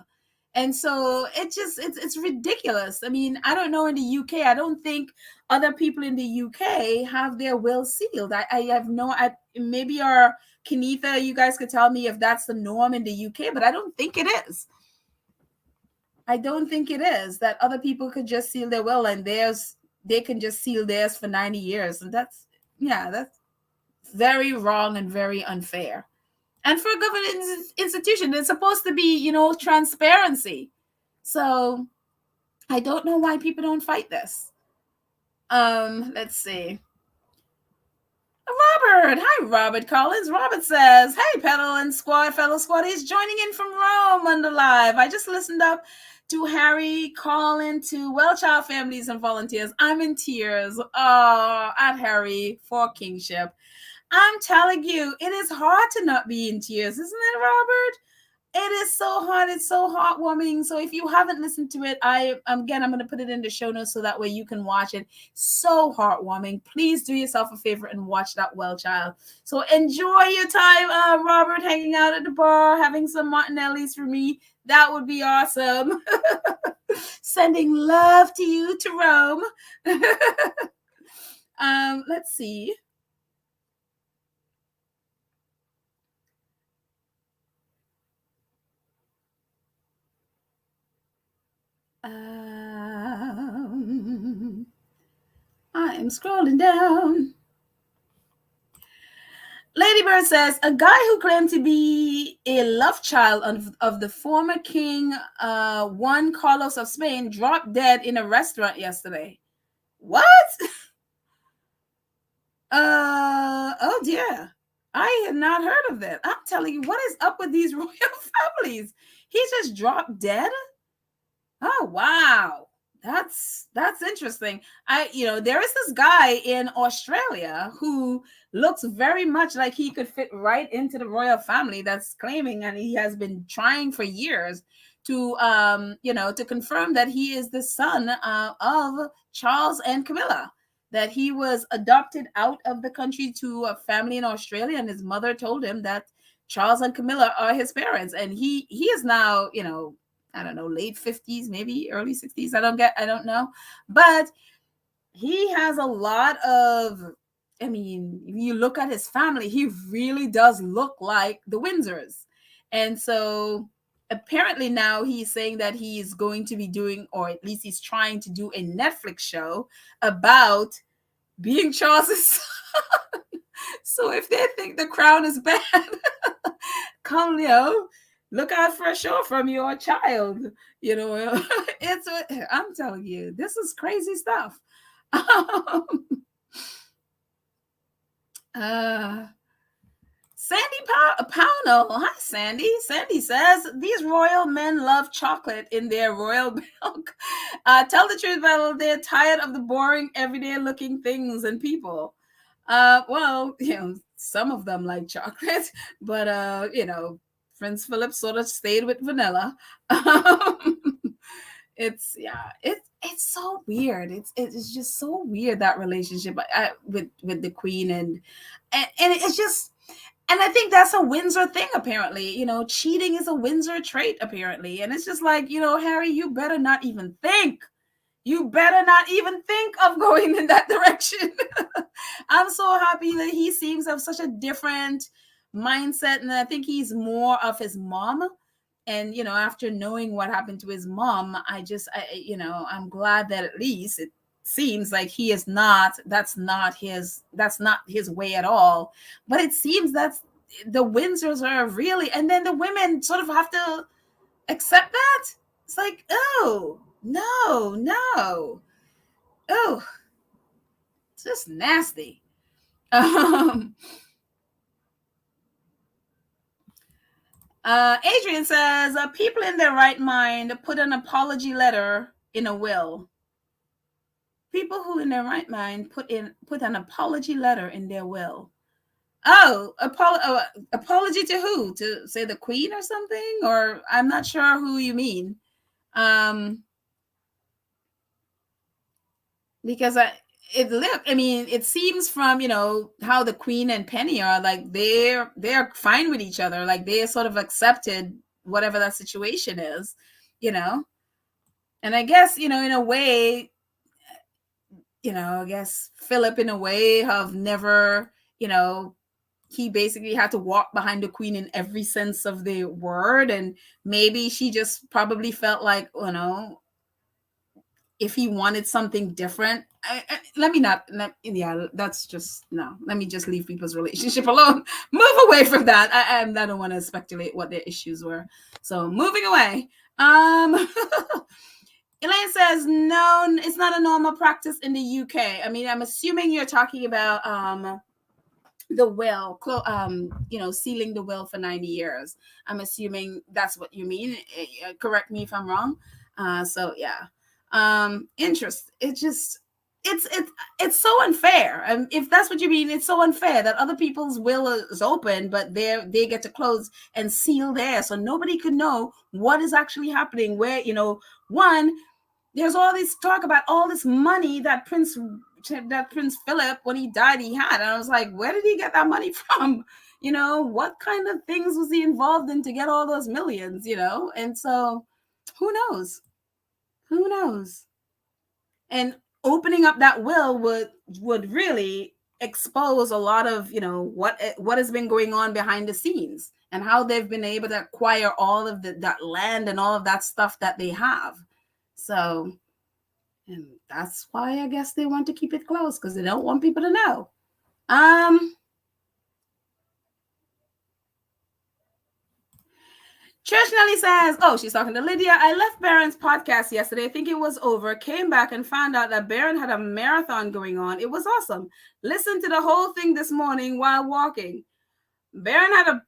And so it's ridiculous. I mean, I don't know in the UK. I don't think other people in the UK have their will sealed. I have maybe our Kenitha, you guys could tell me if that's the norm in the UK, but I don't think it is. I don't think it is that other people could just seal their will and they can just seal theirs for 90 years. And that's very wrong and very unfair. And for a government institution, it's supposed to be, transparency. So I don't know why people don't fight this. Let's see. Robert. Hi, Robert Collins. Robert says, hey, Pedal and fellow squaddies, joining in from Rome on the live. I just listened up to Harry calling to WellChild families and volunteers. I'm in tears. Oh, at Harry for kingship. I'm telling you, it is hard to not be in tears, isn't it, Robert? It is so hot. It's so heartwarming. So if you haven't listened to it, I'm going to put it in the show notes so that way you can watch it. So heartwarming. Please do yourself a favor and watch that, WellChild. So enjoy your time, Robert, hanging out at the bar, having some Martinellis for me. That would be awesome. Sending love to you, to Rome. Let's see. I am scrolling down. Ladybird says, a guy who claimed to be a love child of the former king, Juan Carlos of Spain, dropped dead in a restaurant yesterday. What? Oh dear. I had not heard of that. I'm telling you, what is up with these royal families? He just dropped dead? Oh wow. That's interesting. There is this guy in Australia who looks very much like he could fit right into the royal family, that's claiming, and he has been trying for years to to confirm that he is the son of Charles and Camilla, that he was adopted out of the country to a family in Australia, and his mother told him that Charles and Camilla are his parents, and he is now, I don't know, late 50s, maybe early 60s. I don't know. But he has a lot of, if you look at his family, he really does look like the Windsors. And so apparently now he's saying that he's going to be doing, or at least he's trying to do, a Netflix show about being Charles's son. So if they think the crown is bad, come, look out for a show from your child. I'm telling you, this is crazy stuff. Sandy Pownell. Hi, Sandy. Sandy says, these royal men love chocolate in their royal milk. Tell the truth, Bella, they're tired of the boring, everyday looking things and people. Well, some of them like chocolate, but, Prince Philip sort of stayed with vanilla. It's so weird. It's just so weird, that relationship with the Queen, and it's just, and I think that's a Windsor thing, apparently. Cheating is a Windsor trait, apparently, and it's just like, Harry, you better not even think. You better not even think of going in that direction. I'm so happy that he seems to have such a different mindset, and I think he's more of his mom. And after knowing what happened to his mom, I'm glad that at least it seems like he is not. That's not his way at all. But it seems that the Windsors are really, and then the women sort of have to accept that. It's like, oh no, oh, it's just nasty. Adrian says, people in their right mind put an apology letter in a will. People who in their right mind put an apology letter in their will. Oh, apology to who? To say the Queen or something? Or I'm not sure who you mean. Because it seems from, how the Queen and Penny are, like they're fine with each other, like they sort of accepted whatever that situation is, and I guess, in a way, I guess Philip, in a way, have never, he basically had to walk behind the Queen in every sense of the word, and maybe she just probably felt like, if he wanted something different, let me just leave people's relationship alone. Move away from that. I don't want to speculate what their issues were. So moving away. Elaine says, no, it's not a normal practice in the UK. I'm assuming you're talking about the will, sealing the will for 90 years. I'm assuming that's what you mean. Correct me if I'm wrong. So yeah. Interest. It just, it's so unfair. And if that's what you mean, it's so unfair that other people's will is open, but they get to close and seal theirs, so nobody could know what is actually happening. Where, one, there's all this talk about all this money that Prince Philip, when he died, he had, and I was like, where did he get that money from? What kind of things was he involved in to get all those millions? And so, who knows? Who knows? And opening up that will would really expose a lot of what has been going on behind the scenes, and how they've been able to acquire all of that land and all of that stuff that they have. So, and that's why I guess they want to keep it close, because they don't want people to know. Trish Nelly says, oh, she's talking to Lydia. I left Baron's podcast yesterday. I think it was over. Came back and found out that Baron had a marathon going on. It was awesome. Listened to the whole thing this morning while walking. Baron had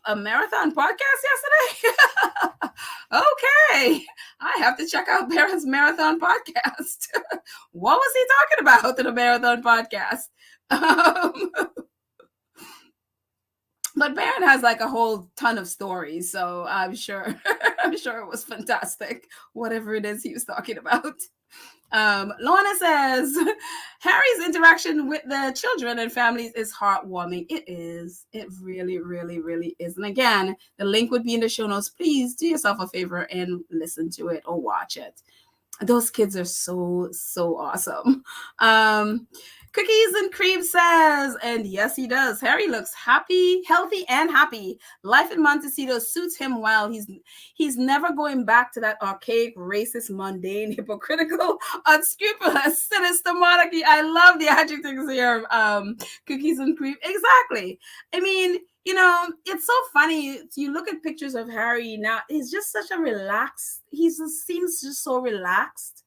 a marathon podcast yesterday? Okay. I have to check out Baron's marathon podcast. What was he talking about in a marathon podcast? But Baron has like a whole ton of stories, so I'm sure it was fantastic, whatever it is he was talking about. Lorna says, Harry's interaction with the children and families is heartwarming. It is. It really, really, really is. And again, the link would be in the show notes. Please do yourself a favor and listen to it or watch it. Those kids are so, so awesome. Cookies and Cream says, and yes, he does. Harry looks happy, healthy, and happy. Life in Montecito suits him well. He's never going back to that archaic, racist, mundane, hypocritical, unscrupulous, sinister monarchy. I love the adjectives here. Cookies and Cream. Exactly. I mean, it's so funny. You look at pictures of Harry now, he's just such a relaxed, seems just so relaxed.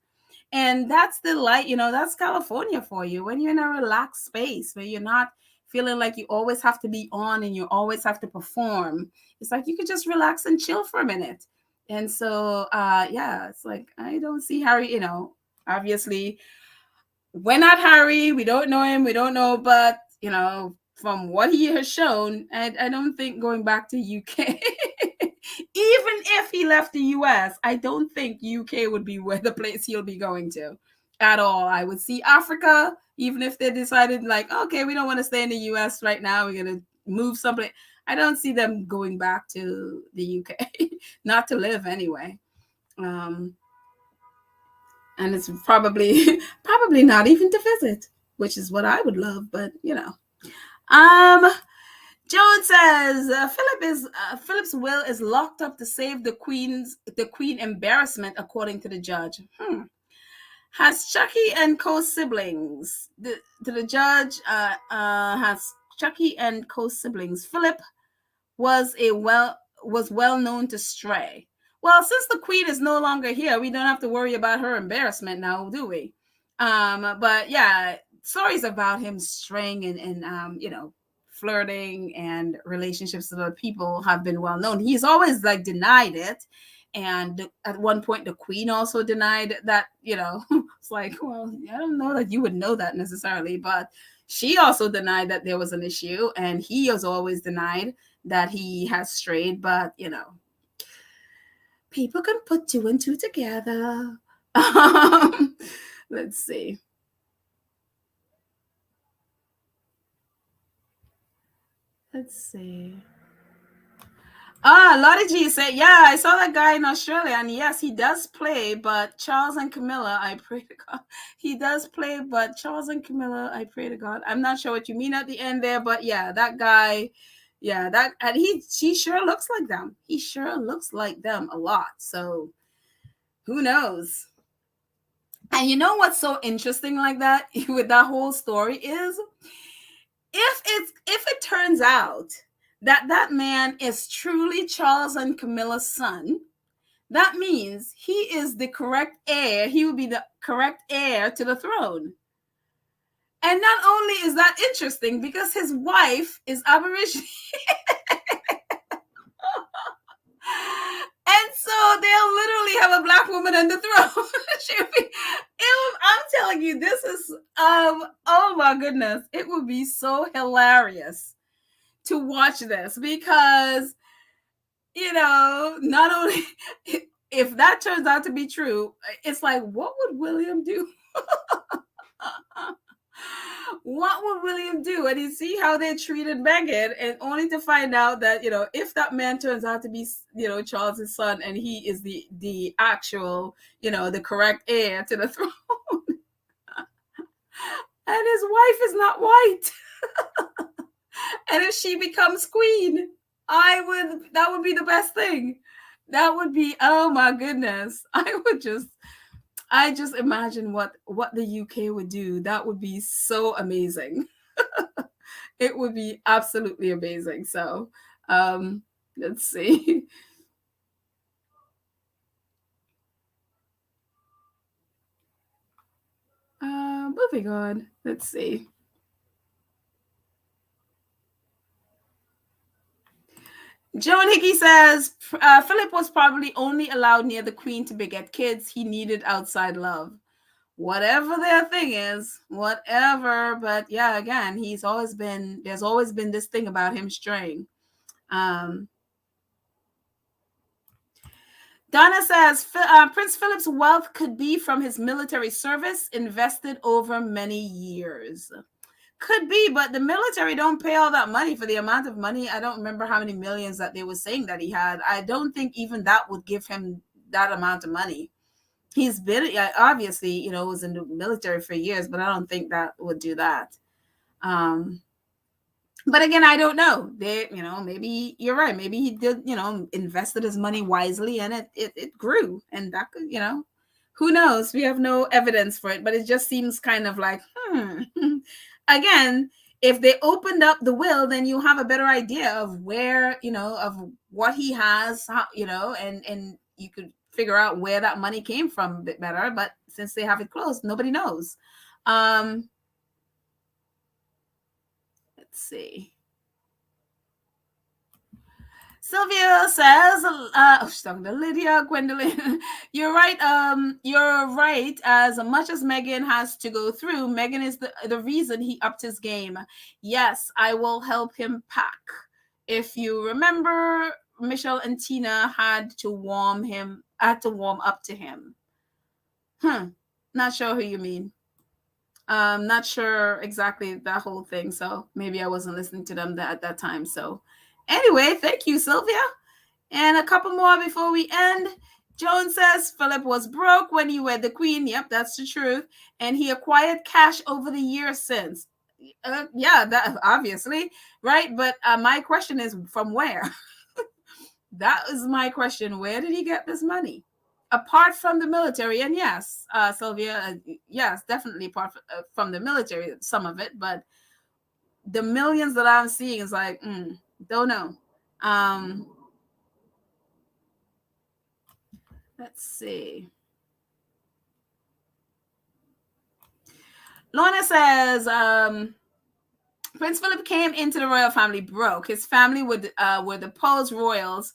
And that's the light, that's California for you. When you're in a relaxed space where you're not feeling like you always have to be on and you always have to perform. It's like you could just relax and chill for a minute. And so, it's like, I don't see Harry, obviously we're not Harry. We don't know him. We don't know, but, from what he has shown, I don't think going back to UK, even if he left the US, I don't think UK would be the place he'll be going to at all. I would see Africa, even if they decided like, okay, we don't want to stay in the US right now, we're going to move someplace. I don't see them going back to the UK, not to live anyway. And it's probably not even to visit, which is what I would love, but Joan says Philip's will is locked up to save the queen embarrassment, according to the judge. Has Chucky and co-siblings? The judge has Chucky and co-siblings. Philip was well known to stray. Well, since the queen is no longer here, we don't have to worry about her embarrassment now, do we? But yeah, stories about him straying and flirting and relationships with other people have been well known. He's always like denied it. And at one point, the queen also denied that, it's like, well, I don't know that you would know that necessarily, but she also denied that there was an issue. And he has always denied that he has strayed, but, people can put two and two together. Let's see. Lottie G said, yeah, I saw that guy in Australia, and yes, he does play, but Charles and Camilla, I pray to God. He does play, but Charles and Camilla, I pray to God. I'm not sure what you mean at the end there, but yeah, that guy, and he sure looks like them. He sure looks like them a lot. So who knows? And you know what's so interesting like that with that whole story is if it turns out that man is truly Charles and Camilla's son, that means he is the correct heir. He will be the correct heir to the throne. And not only is that interesting, because his wife is Aborigine. And so they'll literally have a black woman on the throne. It I'm telling you, this is oh my goodness, it would be so hilarious to watch this because not only if that turns out to be true, it's like, what would William do? What would William do? And you see how they treated Meghan, and only to find out that if that man turns out to be Charles's son, and he is the actual the correct heir to the throne, and his wife is not white, and if she becomes queen, that would be the best thing. That would be, oh my goodness. I just imagine what the UK would do. That would be so amazing. It would be absolutely amazing. So, let's see. Moving on. Let's see. Joan Hickey says Philip was probably only allowed near the Queen to beget kids. He needed outside love. Whatever their thing is, whatever. But yeah, again, there's always been this thing about him straying. Donna says Prince Philip's wealth could be from his military service invested over many years. Could be, but the military don't pay all that money for the amount of money. I don't remember how many millions that they were saying that he had. I don't think even that would give him that amount of money. He's been obviously, was in the military for years, but I don't think that would do that. But again, I don't know. Maybe you're right. Maybe he did, invested his money wisely, and it grew, and that could, who knows? We have no evidence for it, but it just seems kind of like, Again, if they opened up the will, then you have a better idea of where, of what he has, how, and you could figure out where that money came from a bit better. But since they have it closed, nobody knows. Let's see. Sylvia says, she's talking to Lydia, Gwendolyn. You're right. You're right. As much as Meghan has to go through, Meghan is the reason he upped his game. Yes, I will help him pack. If you remember, Michelle and Tina had to warm up to him. Not sure who you mean. Not sure exactly that whole thing. So maybe I wasn't listening to them at that time. So anyway, thank you, Sylvia. And a couple more before we end. Joan says Philip was broke when he wed the Queen. Yep, that's the truth. And he acquired cash over the years since. Yeah, that obviously, right? But my question is, from where? That is my question. Where did he get this money? Apart from the military, and yes, Sylvia, yes, definitely apart from the military, some of it, but the millions that I'm seeing is like, don't know. Let's see. Lorna says, Prince Philip came into the royal family broke. His family were the Poles royals.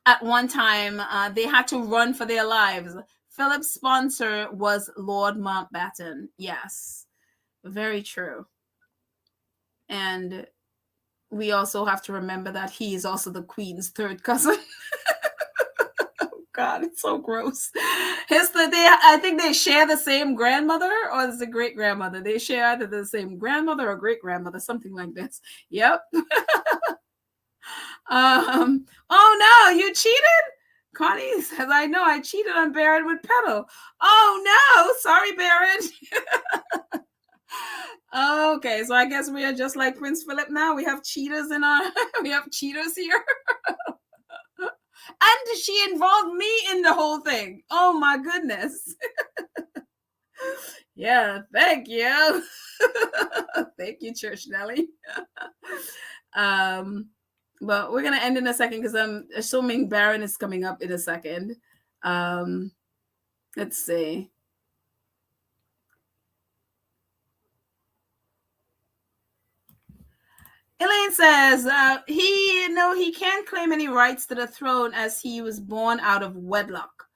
At one time, they had to run for their lives. Philip's sponsor was Lord Mountbatten. Yes, very true. And we also have to remember that he is also the Queen's third cousin. God, it's so gross. I think they share the same grandmother, or is it great grandmother? They share either the same grandmother or great grandmother, something like this. Yep. Oh no, you cheated? Connie says, I know I cheated on Barrett with Petal. Oh no, sorry, Barrett. Okay, so I guess we are just like Prince Philip now. We have cheaters we have cheaters here. And she involved me in the whole thing. Oh my goodness. Yeah, thank you. Thank you, Church Nelly. But we're gonna end in a second because I'm assuming Baron is coming up in a second. Let's see. Elaine says he can't claim any rights to the throne as he was born out of wedlock.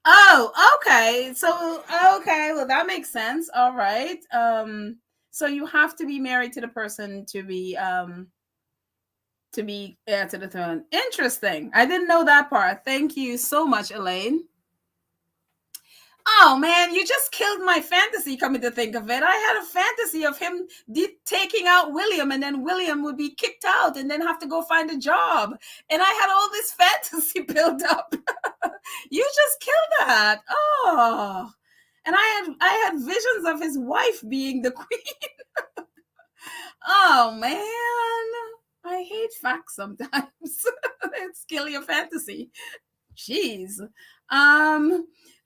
Oh, okay. So, okay, well, that makes sense. All right. So you have to be married to the person to be heir to the throne. Interesting. I didn't know that part. Thank you so much, Elaine. Oh man, you just killed my fantasy. Coming to think of it, I had a fantasy of him taking out William, and then William would be kicked out, and then have to go find a job. And I had all this fantasy built up. You just killed that. Oh, and I had visions of his wife being the queen. Oh man, I hate facts sometimes. It's kill your fantasy. Jeez.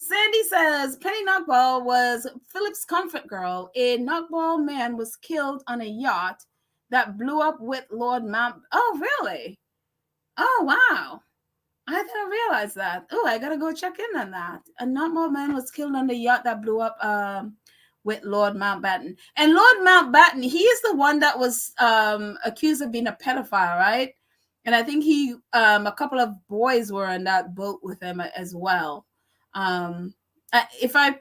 Sandy says Penny Knockball was Philip's comfort girl. A knockball man was killed on a yacht that blew up with Lord Mount. Oh, really? Oh, wow. I didn't realize that. Oh, I gotta go check in on that. A knockball man was killed on the yacht that blew up with Lord Mountbatten. And Lord Mountbatten, he is the one that was accused of being a pedophile, right? And I think he a couple of boys were on that boat with him as well. If I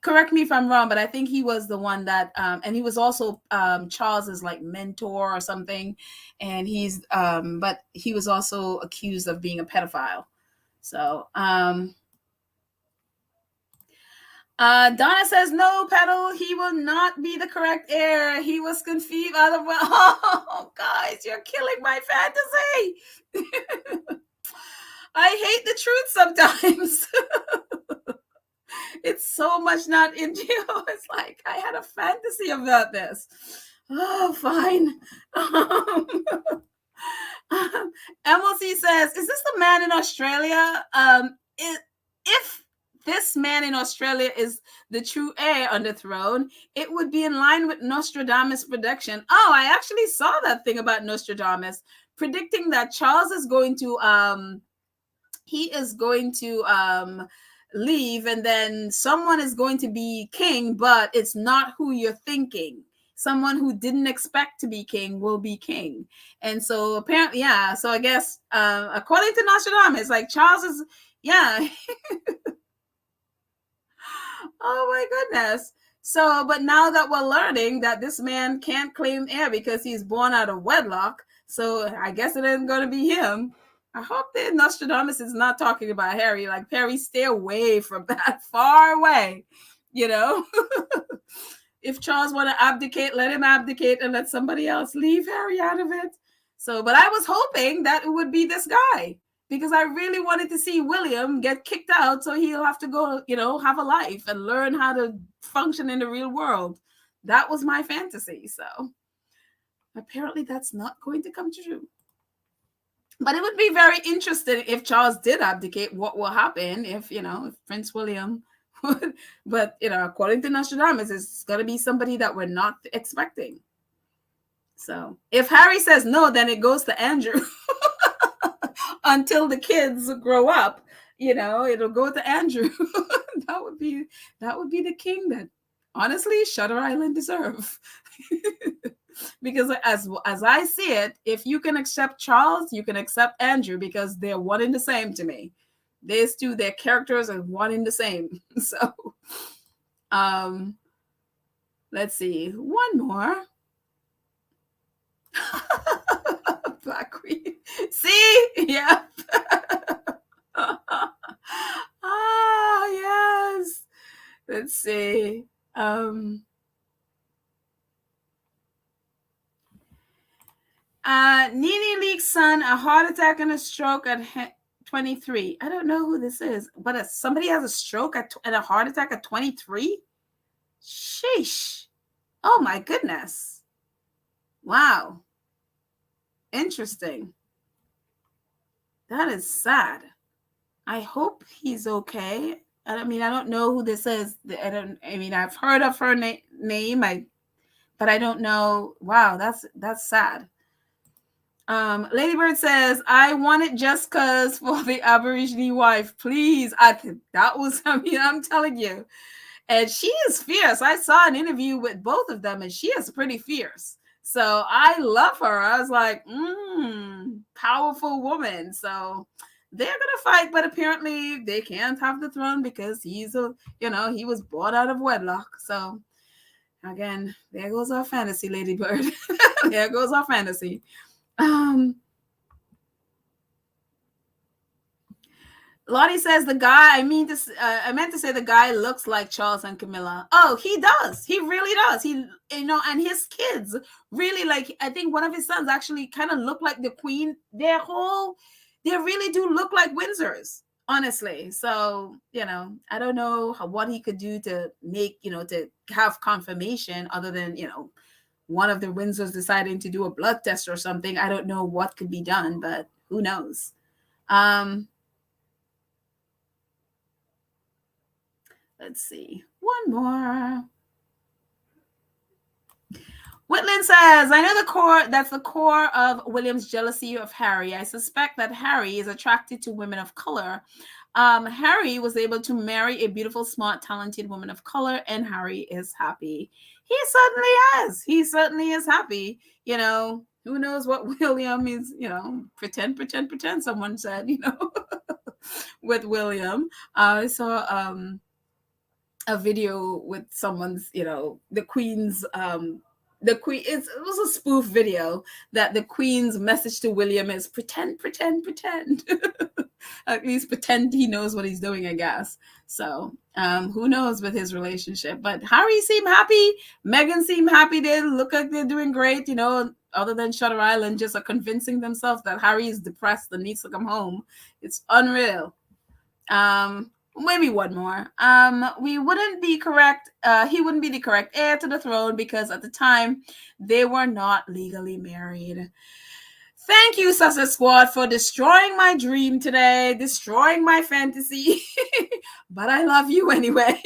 correct me if I'm wrong, but I think he was the one that and he was also Charles's like mentor or something, and he's but he was also accused of being a pedophile. So Donna says, no, Petal, he will not be the correct heir. He was conceived out of, oh, guys, you're killing my fantasy. I hate the truth sometimes. It's so much not in you. It's like, I had a fantasy about this. Oh, fine. MLC says, is this the man in Australia? If this man in Australia is the true heir on the throne, it would be in line with Nostradamus' prediction. Oh, I actually saw that thing about Nostradamus predicting that Charles is going to leave, and then someone is going to be king, but it's not who you're thinking. Someone who didn't expect to be king will be king. And so apparently, yeah. So I guess according to Nostradamus, like Charles is, yeah. Oh my goodness. So, but now that we're learning that this man can't claim heir because he's born out of wedlock, so I guess it isn't going to be him. I hope that Nostradamus is not talking about Harry. Like, Harry, stay away from that, far away, you know? If Charles want to abdicate, let him abdicate and let somebody else. Leave Harry out of it. So, but I was hoping that it would be this guy, because I really wanted to see William get kicked out so he'll have to go, you know, have a life and learn how to function in the real world. That was my fantasy. So apparently that's not going to come true. But it would be very interesting if Charles did abdicate, what will happen if, you know, if Prince William would. But, you know, according to Nostradamus, it's going to be somebody that we're not expecting. So if Harry says no, then it goes to Andrew. Until the kids grow up, you know, it'll go to Andrew. that would be the king that honestly Shutter Island deserve. Because as I see it, if you can accept Charles, you can accept Andrew, because they're one and the same to me. These two, their characters are one and the same. So let's see, one more. Black Queen. See? Yeah. Yes. Let's see. Nene League's son, a heart attack and a stroke at 23. I don't know who this is, but somebody has a stroke and a heart attack at 23? Sheesh. Oh my goodness. Wow. Interesting. That is sad. I hope he's okay. I mean, I don't know who this is. I've heard of her name, but I don't know. Wow, that's sad. Ladybird says, I want it just cause for the Aborigine wife, please. I'm telling you. And she is fierce. I saw an interview with both of them, and she is pretty fierce. So I love her. I was like, powerful woman. So they're gonna fight, but apparently they can't have the throne because he's a, he was born out of wedlock. So again, there goes our fantasy, Ladybird. There goes our fantasy. Lottie says the guy. I meant to say the guy looks like Charles and Camilla. Oh, he does. He really does. And his kids really like. I think one of his sons actually kind of look like the Queen. They really do look like Windsors, honestly. So I don't know what he could do to make to have confirmation other than one of the Windsors deciding to do a blood test or something. I don't know what could be done, but who knows. Let's see. One more. Whitland says, I know that's the core of William's jealousy of Harry. I suspect that Harry is attracted to women of color. Harry was able to marry a beautiful, smart, talented woman of color, and Harry is happy. He certainly is happy. Who knows what William is, pretend, someone said, with William. I saw a video with someone's, the Queen's, it was a spoof video that the Queen's message to William is pretend. At least pretend he knows what he's doing, I guess. So who knows with his relationship. But Harry seemed happy. Meghan seemed happy. They look like they're doing great, other than Shutter Island, just are convincing themselves that Harry is depressed and needs to come home. It's unreal. Maybe one more. He wouldn't be the correct heir to the throne because at the time they were not legally married. Thank you, Sussex Squad, for destroying my dream today, destroying my fantasy. But I love you anyway.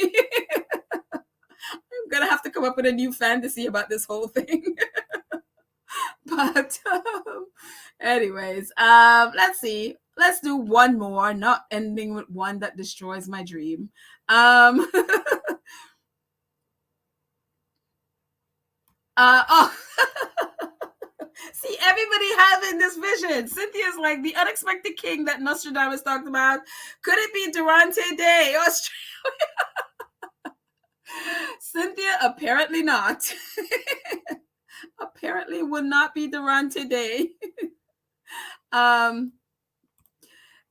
I'm gonna have to come up with a new fantasy about this whole thing. But anyways, let's see. Let's do one more, not ending with one that destroys my dream. See, everybody having this vision. Cynthia's like the unexpected king that Nostradamus talked about. Could it be Durante Day, Australia? Cynthia, apparently not. Apparently would not be Durante Day.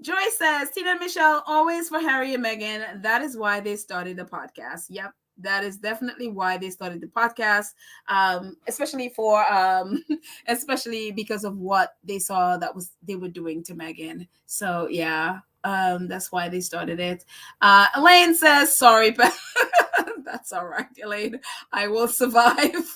Joy says, Tina and Michelle, always for Harry and Meghan. That is why they started the podcast. Yep. That is definitely why they started the podcast, especially because of what they saw they were doing to Meghan. So yeah, that's why they started it. Elaine says, sorry, but that's all right, Elaine. I will survive.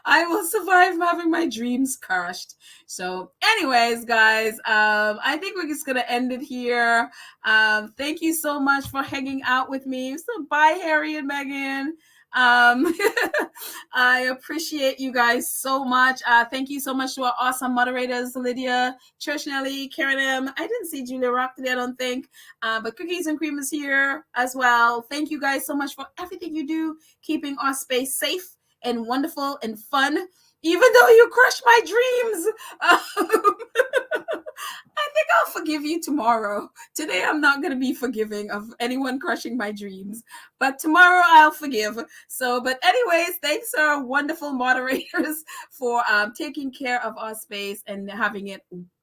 I will survive having my dreams crushed. So anyways, guys, I think we're just going to end it here. Thank you so much for hanging out with me. So bye, Harry and Meghan. I appreciate you guys so much. Thank you so much to our awesome moderators, Lydia, Church Nelly, Karen M. I didn't see Julia Rock today, I don't think. But Cookies and Cream is here as well. Thank you guys so much for everything you do, keeping our space safe and wonderful and fun, even though you crushed my dreams. I think I'll forgive you tomorrow. Today, I'm not going to be forgiving of anyone crushing my dreams, but tomorrow I'll forgive. So, but anyways, thanks to our wonderful moderators for taking care of our space and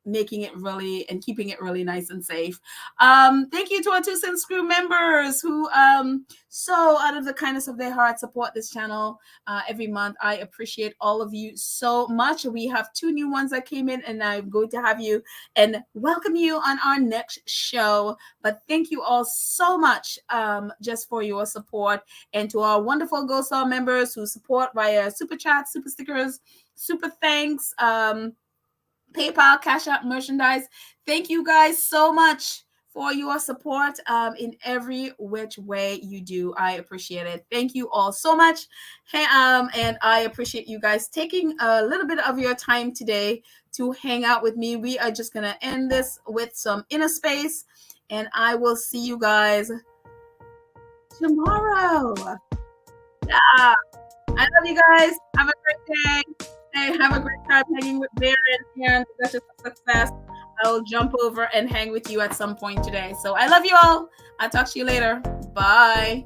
making it really and keeping it really nice and safe. Thank you to our 2 Cents Crew members who so out of the kindness of their heart support this channel every month. I appreciate all of you so much. We have 2 new ones that came in, and I'm going to have you and welcome you on our next show. But thank you all so much just for your support, and to our wonderful Go Star members who support via super chats, super stickers, super thanks, PayPal, Cash App, merchandise. Thank you guys so much for your support in every which way you do. I appreciate it. Thank you all so much. Hey, and I appreciate you guys taking a little bit of your time today to hang out with me. We are just going to end this with some inner space, and I will see you guys tomorrow. Yeah. I love you guys. Have a great day. Have a great time hanging with Darren and Duchess of Success. I'll jump over and hang with you at some point today. So I love you all. I'll talk to you later. Bye.